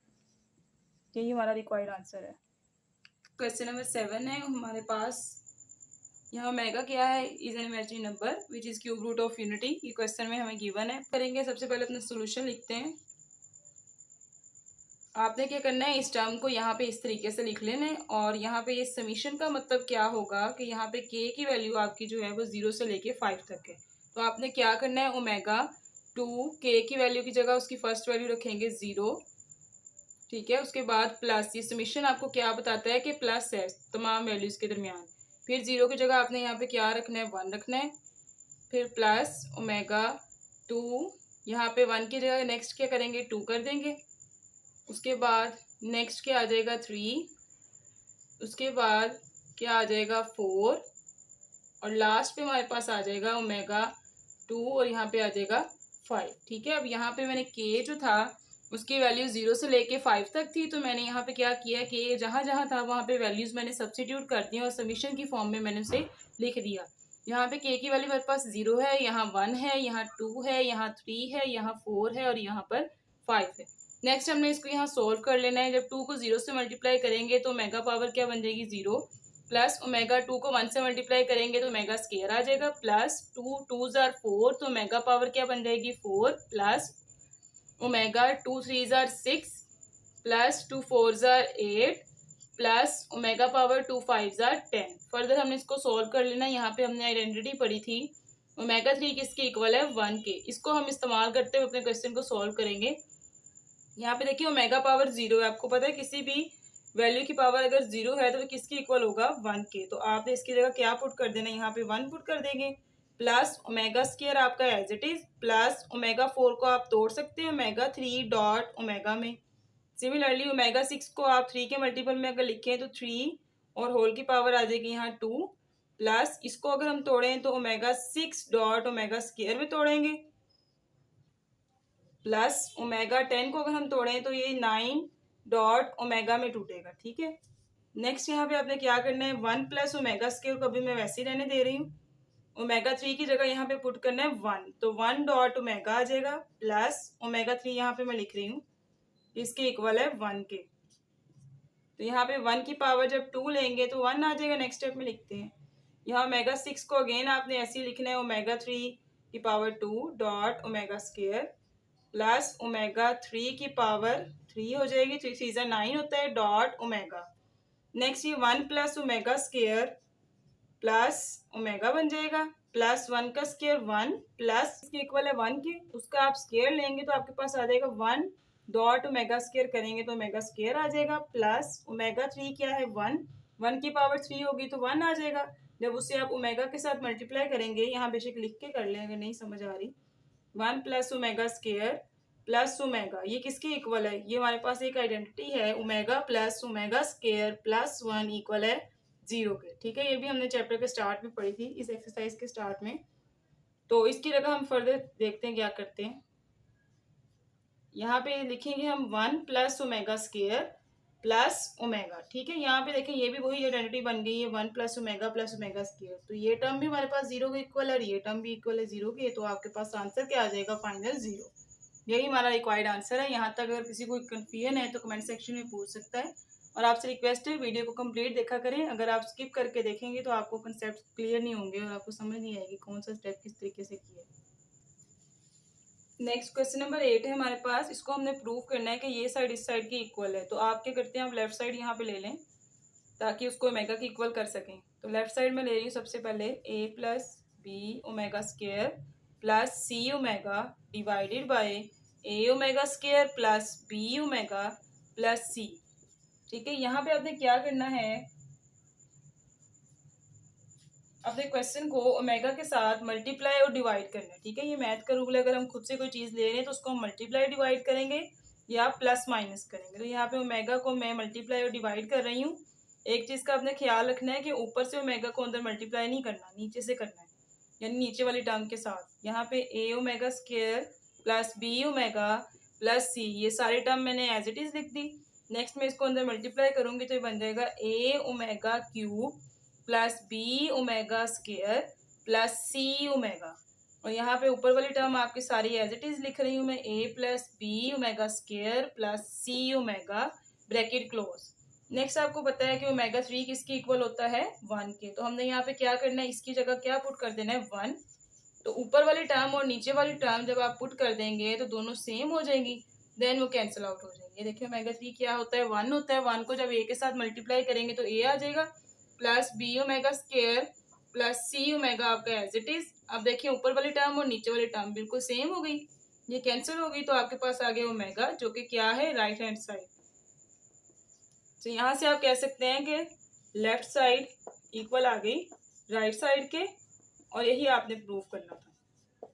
यही हमारा रिक्वायर्ड आंसर है। क्वेश्चन नंबर 7 है हमारे पास, यहाँ ओमेगा क्या है, is an imaginary number which is cube root of unity, ये क्वेश्चन में हमें गिवन है। करेंगे सबसे पहले अपना सोल्यूशन लिखते हैं। आपने क्या करना है, इस टर्म को यहाँ पे इस तरीके से लिख लेना है, और यहाँ पे ये समीशन का मतलब क्या होगा कि यहाँ पे के की वैल्यू आपकी जो है वो 0 से लेके 5 तक है, तो आपने क्या करना है, ओमेगा 2 के की वैल्यू की जगह उसकी फर्स्ट वैल्यू रखेंगे 0, ठीक है, उसके बाद प्लस, ये समीशन आपको क्या बताता है कि प्लस है तमाम वैल्यूज के दरमियान, फिर 0 की जगह आपने यहाँ पे क्या रखना है, 1 रखना है, फिर प्लस ओमेगा 2, यहाँ पे 1 की जगह नेक्स्ट क्या करेंगे, 2 कर देंगे, उसके बाद नेक्स्ट क्या आ जाएगा 3, उसके बाद क्या आ जाएगा 4, और लास्ट पे हमारे पास आ जाएगा ओमेगा 2 और यहाँ पे आ जाएगा 5, ठीक है। अब यहाँ पे मैंने के जो था उसकी वैल्यू 0 से लेके 5 तक थी, तो मैंने यहाँ पे क्या किया कि जहाँ जहाँ था वहाँ पे वैल्यूज़ मैंने सब्स्टिट्यूट कर दी और समीशन की फॉर्म में मैंने उसे लिख दिया। यहाँ पे के की वैल्यू मेरे पास 0 है, यहाँ 1 है, यहाँ 2 है, यहाँ 3 है, यहाँ 4 है और यहाँ पर 5 है। नेक्स्ट हमने इसको यहाँ सोल्व कर लेना है। जब 2 को 0 से मल्टीप्लाई करेंगे तो ओमेगा पावर क्या बन जाएगी 0, प्लस ओमेगा 2 को 1 से मल्टीप्लाई करेंगे तो ओमेगा स्क्वायर आ जाएगा, प्लस 2 2s are 4, तो ओमेगा पावर क्या बन जाएगी 4, plus omega 2 3s are 6, plus 2 4s are 8, plus omega power 2 5s are 10। Further हमने इसको सोल्व कर लेना। यहाँ पे हमने आइडेंटिटी पढ़ी थी ओमेगा 3 किसके इक्वल है 1 के, इसको हम इस्तेमाल करते हुए अपने क्वेश्चन को सोल्व करेंगे। यहाँ पे देखिए ओमेगा पावर 0 है, आपको पता है किसी भी वैल्यू की पावर अगर 0 है तो वो किसकी इक्वल होगा 1 के, तो आपने इसकी जगह क्या पुट कर देना, यहाँ पे 1 पुट कर देंगे, प्लस ओमेगा स्क्वायर आपका as it is, plus omega 4 को आप तोड़ सकते हैं ओमेगा 3 डॉट ओमेगा में। सिमिलरली ओमेगा 6 को आप 3 के मल्टीपल में अगर लिखें तो 3 और होल की पावर आ जाएगी यहाँ 2, प्लस इसको अगर हम तोड़ें तो ओमेगा 6 डॉट ओमेगा स्क्वायर में तोड़ेंगे, प्लस ओमेगा 10 को अगर हम तोड़ें तो ये 9 डॉट ओमेगा में टूटेगा, ठीक है। नेक्स्ट यहाँ पे आपने क्या करना है, 1 प्लस ओमेगा स्क्वायर को अभी मैं वैसे ही रहने दे रही हूँ, ओमेगा 3 की जगह यहाँ पे पुट करना है 1, तो 1 डॉट ओमेगा आ जाएगा, प्लस ओमेगा 3 यहाँ पे मैं लिख रही हूँ इसके इक्वल है 1 के, तो यहाँ पे 1 की पावर जब 2 लेंगे तो 1 आ जाएगा। नेक्स्ट स्टेप में लिखते हैं, यहाँ ओमेगा 6 को अगेन आपने ऐसे ही लिखना है ओमेगा 3 की power 2 dot omega square, plus omega 3 की पावर 3 हो जाएगी, 3 3 9 होता है डॉट ओमेगा। नेक्स्ट ये 1 plus omega square plus omega बन जाएगा, प्लस 1 का स्क्वायर 1, प्लस इसके इक्वल है 1 के, उसका आप स्क्वायर लेंगे तो आपके पास आ जाएगा 1 डॉट ओमेगा स्क्वायर करेंगे तो ओमेगा स्क्वायर आ जाएगा, प्लस ओमेगा 3 क्या है 1, 1 की पावर 3 होगी तो 1 आ जाएगा। जब उसे आप ओमेगा के साथ मल्टीप्लाई करेंगे, यहाँ बेशक लिख के कर लें अगर नहीं समझ आ रही, 1 plus omega square plus omega, ये किसके इक्वल है, ये हमारे पास एक आइडेंटिटी है omega plus omega square plus 1 equal है 0 के, ठीक है। ये भी हमने चैप्टर के स्टार्ट में पढ़ी थी, इस एक्सरसाइज के स्टार्ट में। तो इसकी जगह हम फर्दर देखते हैं क्या करते हैं। यहाँ पे लिखेंगे हम 1 plus omega square plus omega, ठीक है। यहाँ पे देखें ये भी वही आइडेंटिटी बन गई है 1 प्लस ओमेगा स्क्वायर, तो ये टर्म भी हमारे पास 0 के इक्वल है और ये टर्म भी इक्वल है 0 के, तो आपके पास आंसर क्या आ जाएगा फाइनल 0। यही हमारा रिक्वायर्ड आंसर है। यहाँ तक अगर किसी को कन्फ्यूजन है तो कमेंट सेक्शन में पूछ सकता है। और आपसे रिक्वेस्ट है वीडियो को कंप्लीट देखा करें। अगर आप स्किप करके देखेंगे तो आपको कंसेप्ट क्लियर नहीं होंगे और आपको समझ नहीं आएगी कौन सा स्टेप किस तरीके से किया है। नेक्स्ट क्वेश्चन नंबर 8 है हमारे पास। इसको हमने प्रूव करना है कि ये साइड इस साइड की इक्वल है। तो आप क्या करते हैं, आप लेफ्ट साइड यहाँ पे ले लें ताकि उसको ओमेगा की इक्वल कर सकें। तो लेफ्ट साइड में ले रही हूँ सबसे पहले a plus B omega square plus C omega divided by A omega square plus B omega plus C. ठीक है, यहाँ पे आपने क्या करना है, अपने क्वेश्चन को ओमेगा के साथ मल्टीप्लाई और डिवाइड करना है। ठीक है, ये मैथ का रूल है। अगर हम खुद से कोई चीज़ ले रहे हैं तो उसको हम मल्टीप्लाई डिवाइड करेंगे या प्लस माइनस करेंगे। तो यहाँ पे ओमेगा को मैं मल्टीप्लाई और डिवाइड कर रही हूँ। एक चीज़ का आपने ख्याल रखना है कि ऊपर से ओमेगा को अंदर मल्टीप्लाई नहीं करना, नीचे से करना है, यानी नीचे वाली टर्म के साथ। यहाँ पे A omega square plus B omega plus C, ये सारे टर्म मैंने एज इट इज़ लिख दी। नेक्स्ट मैं इसको अंदर मल्टीप्लाई करूँगी तो ये बन जाएगा A omega cube plus B omega square plus C omega. और यहाँ पे ऊपर वाली टर्म आपकी सारी एज इट इज लिख रही हूँ मैं, A plus B omega square plus C omega bracket close. Next आपको पता है कि ओमेगा 3 किसके इक्वल होता है, 1 के। तो हमने यहाँ पे क्या करना है, इसकी जगह क्या पुट कर देना है, 1। तो ऊपर वाली टर्म और नीचे वाली टर्म जब आप पुट कर देंगे तो दोनों सेम हो जाएंगी, देन वो कैंसिल आउट हो जाएंगे। देखिए ओमेगा 3 क्या होता है, 1 होता है। 1 को जब ए के साथ मल्टीप्लाई करेंगे तो ए आ जाएगा plus B omega square plus C omega आपका एज इट इज। अब देखिए ऊपर वाली टर्म और नीचे वाली टर्म बिल्कुल सेम हो गई, ये कैंसिल हो गई, तो आपके पास आ गया ओमेगा जो कि क्या है, राइट हैंड साइड। तो यहाँ से आप कह सकते हैं कि लेफ्ट साइड इक्वल आ गई राइट साइड के, और यही आपने प्रूव करना था।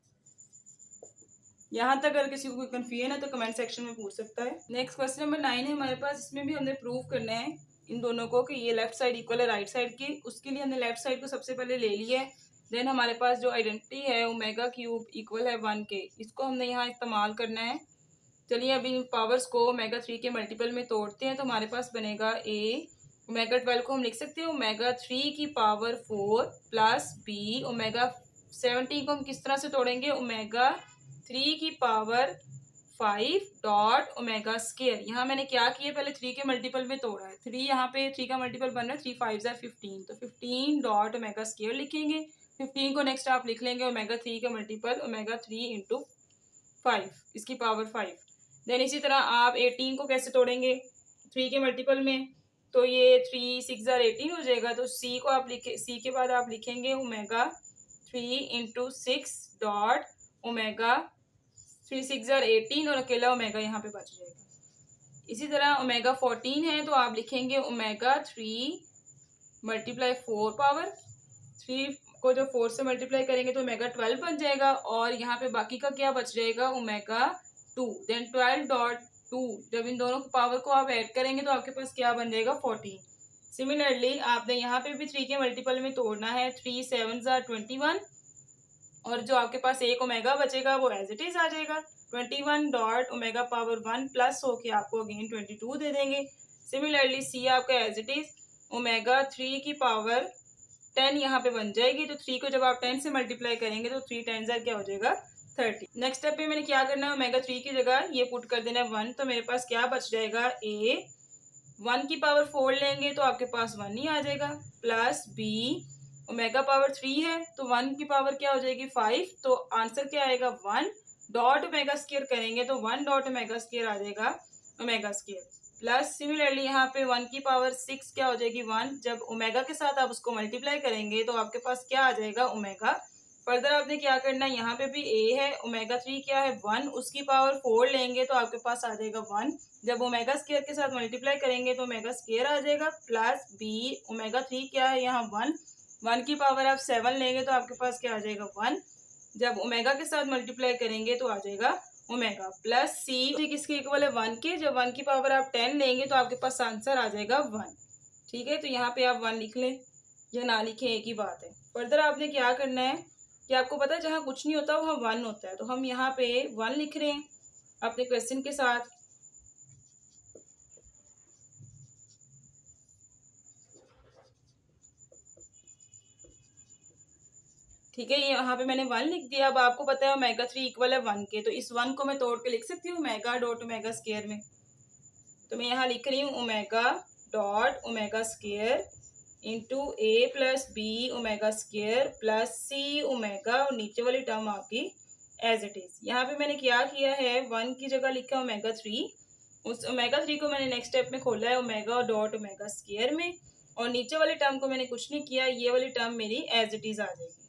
यहाँ तक अगर किसी को कोई कन्फ्यूजन है तो कमेंट सेक्शन में पूछ सकता है। नेक्स्ट क्वेश्चन नंबर 9 है हमारे पास। इसमें भी हमने प्रूव करना है इन दोनों को कि ये लेफ्ट साइड इक्वल है राइट साइड की। उसके लिए हमने लेफ्ट साइड को सबसे पहले ले लिया है। देन हमारे पास जो आइडेंटिटी है ओमेगा क्यूब इक्वल है 1 के, इसको हमने यहाँ इस्तेमाल करना है। चलिए अभी इन पावर्स को ओमेगा 3 के मल्टीपल में तोड़ते हैं तो हमारे पास बनेगा ए ओमेगा 12 को हम लिख सकते हैं ओमेगा 3 की पावर 4 प्लस बी ओमेगा 17 को हम किस तरह से तोड़ेंगे, ओमेगा 3 की पावर 5 डॉट ओमेगा स्केयर। यहाँ मैंने क्या किया, पहले 3 के मल्टीपल में तोड़ा है। 3 यहाँ पे 3 का मल्टीपल बन रहा है, 3 5 ज़ा 15, तो 15 डॉट ओमेगा स्केयर लिखेंगे। 15 को नेक्स्ट आप लिख लेंगे ओमेगा 3 का मल्टीपल ओमेगा 3 इंटू 5, इसकी पावर 5। देन इसी तरह आप 18 को कैसे तोड़ेंगे 3 के मल्टीपल में, तो ये 3 6 ज़ा 18 हो जाएगा। तो सी को आप लिखे, सी के बाद आप लिखेंगे ओमेगा 3 इंटू 6 डॉट ओमेगा 3 6 ज़ा 18, और अकेला ओमेगा यहाँ पे बच जाएगा। इसी तरह ओमेगा 14 है तो आप लिखेंगे ओमेगा 3 मल्टीप्लाई 4 पावर 3 को जब 4 से मल्टीप्लाई करेंगे तो ओमेगा 12 बन जाएगा, और यहाँ पे बाकी का क्या बच जाएगा, ओमेगा 2। देन 12 डॉट 2, जब इन दोनों की पावर को आप ऐड करेंगे तो आपके पास क्या बन जाएगा, 14। सिमिलरली आपने यहाँ पे भी 3 के मल्टीपल में तोड़ना है, 3 7 ज़ा 21, और जो आपके पास एक ओमेगा बचेगा वो एज इट इज आ जाएगा 21 डॉट ओमेगा पावर 1 प्लस होके आपको अगेन 22 दे देंगे। सिमिलरली सी आपका एज इट इज ओमेगा 3 की पावर 10 यहाँ पे बन जाएगी। तो 3 को जब आप 10 से मल्टीप्लाई करेंगे तो 3 10 ज़ा क्या हो जाएगा, 30। नेक्स्ट स्टेप पे मैंने क्या करना है, ओमेगा 3 की जगह ये पुट कर देना है 1, तो मेरे पास क्या बच जाएगा, ए 1 की पावर 4 लेंगे तो आपके पास 1 ही आ जाएगा, प्लस बी ओमेगा पावर 3 है तो 1 की पावर क्या हो जाएगी, 5। तो आंसर क्या आएगा, 1 डॉट ओमेगा स्क्वायर करेंगे तो 1 डॉट ओमेगा स्क्वायर आ जाएगा ओमेगा स्क्वायर। प्लस सिमिलरली यहाँ पे 1 की पावर 6 क्या हो जाएगी, 1। जब ओमेगा के साथ आप उसको मल्टीप्लाई करेंगे तो आपके पास क्या आ जाएगा, ओमेगा। फर्दर आपने क्या करना है, यहाँ पे भी ए है, ओमेगा 3 क्या है 1, उसकी पावर 4 लेंगे तो आपके पास आ जाएगा 1। जब ओमेगा स्क्वायर के साथ मल्टीप्लाई करेंगे तो ओमेगा स्क्वायर आ जाएगा, प्लस बी ओमेगा 3 क्या है यहाँ 1, 1 की पावर आप 7 लेंगे तो आपके पास क्या आ जाएगा, 1। जब ओमेगा के साथ मल्टीप्लाई करेंगे तो आ जाएगा ओमेगा, प्लस सी किसके इक्वल है, 1 के। जब 1 की पावर आप 10 लेंगे तो आपके पास आंसर आ जाएगा 1। ठीक है, तो यहाँ पे आप 1 लिख लें या ना लिखें एक ही बात है। फर्दर आपने क्या करना है कि आपको पता है जहाँ कुछ नहीं होता वहाँ 1 होता है, तो हम यहाँ पे 1 लिख रहे हैं अपने क्वेश्चन के साथ। ठीक है, यहाँ पे मैंने 1 लिख दिया। अब आपको पता है ओमेगा 3 इक्वल है 1 के, तो इस 1 को मैं तोड़ के लिख सकती हूँ ओमेगा डॉट ओमेगा स्क्वायर में। तो मैं यहाँ लिख रही हूँ omega dot omega square into A plus B omega square plus C omega, और नीचे वाली टर्म आपकी एज इट इज। यहाँ पे मैंने क्या किया है, 1 की जगह लिखा ओमेगा 3, उस ओमेगा 3 को मैंने नेक्स्ट स्टेप में खोला है ओमेगा डॉट ओमेगा स्क्वायर में, और नीचे वाली टर्म को मैंने कुछ नहीं किया, ये वाली टर्म मेरी एज इट इज आ जाएगी।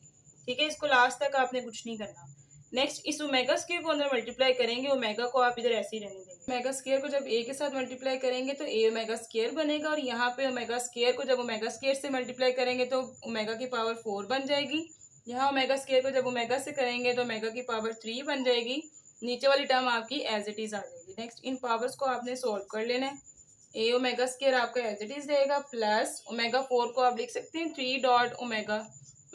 ठीक है, इसको लास्ट तक आपने कुछ नहीं करना। नेक्स्ट इस ओमेगा स्क्वायर को अंदर मल्टीप्लाई करेंगे, ओमेगा को आप इधर ऐसे ही रहने देंगे। ओमेगा स्क्वायर को जब ए के साथ मल्टीप्लाई करेंगे तो ए ओमेगा स्क्वायर बनेगा, और यहाँ पे ओमेगा स्क्वायर को जब ओमेगा स्क्वायर से मल्टीप्लाई करेंगे तो ओमेगा की पावर 4 बन जाएगी। यहाँ ओमेगा स्क्वायर को जब ओमेगा से करेंगे तो ओमेगा की पावर 3 बन जाएगी। नीचे वाली टर्म आपकी एज इट इज आ जाएगी। नेक्स्ट इन पावर्स को आपने सोल्व कर लेना है। ए ओमेगा स्क्वायर आपका एज इट इज रहेगा, प्लस ओमेगा 4 को आप लिख सकते हैं 3 डॉट ओमेगा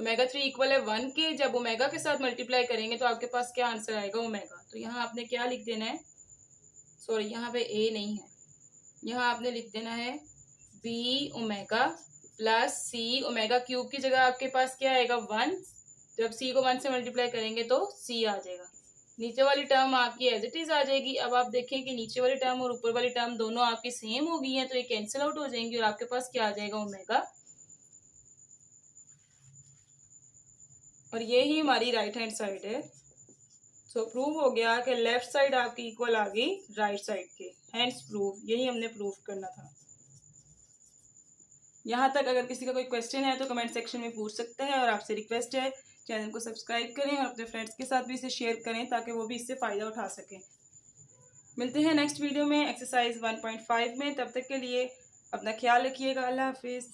ओमेगा 3 इक्वल है 1 के, जब ओमेगा के साथ मल्टीप्लाई करेंगे तो आपके पास क्या आंसर आएगा ओमेगा। तो यहाँ आपने क्या लिख देना है, सॉरी यहाँ पे ए नहीं है, यहाँ आपने लिख देना है B omega plus C omega cube की जगह आपके पास क्या आएगा 1, जब सी को 1 से मल्टीप्लाई करेंगे तो सी आ जाएगा। नीचे वाली टर्म आपकी एज इट इज आ जाएगी। अब आप देखें कि नीचे वाली टर्म और ऊपर वाली टर्म दोनों आपकी सेम हो गई हैं, तो ये कैंसिल आउट हो जाएंगी और आपके पास क्या आ जाएगा ओमेगा, और ये ही हमारी राइट हैंड साइड है। सो प्रूव हो गया कि लेफ्ट साइड आपकी इक्वल आ गई राइट साइड के, हैंड्स प्रूव, यही हमने प्रूव करना था। यहाँ तक अगर किसी का कोई क्वेश्चन है तो कमेंट सेक्शन में पूछ सकते हैं, और आपसे रिक्वेस्ट है चैनल को सब्सक्राइब करें और अपने फ्रेंड्स के साथ भी इसे शेयर करें ताकि वो भी इससे फ़ायदा उठा सकें। मिलते हैं नेक्स्ट वीडियो में एक्सरसाइज 1.5 में, तब तक के लिए अपना ख्याल रखिएगा। अल्लाह हाफिज़।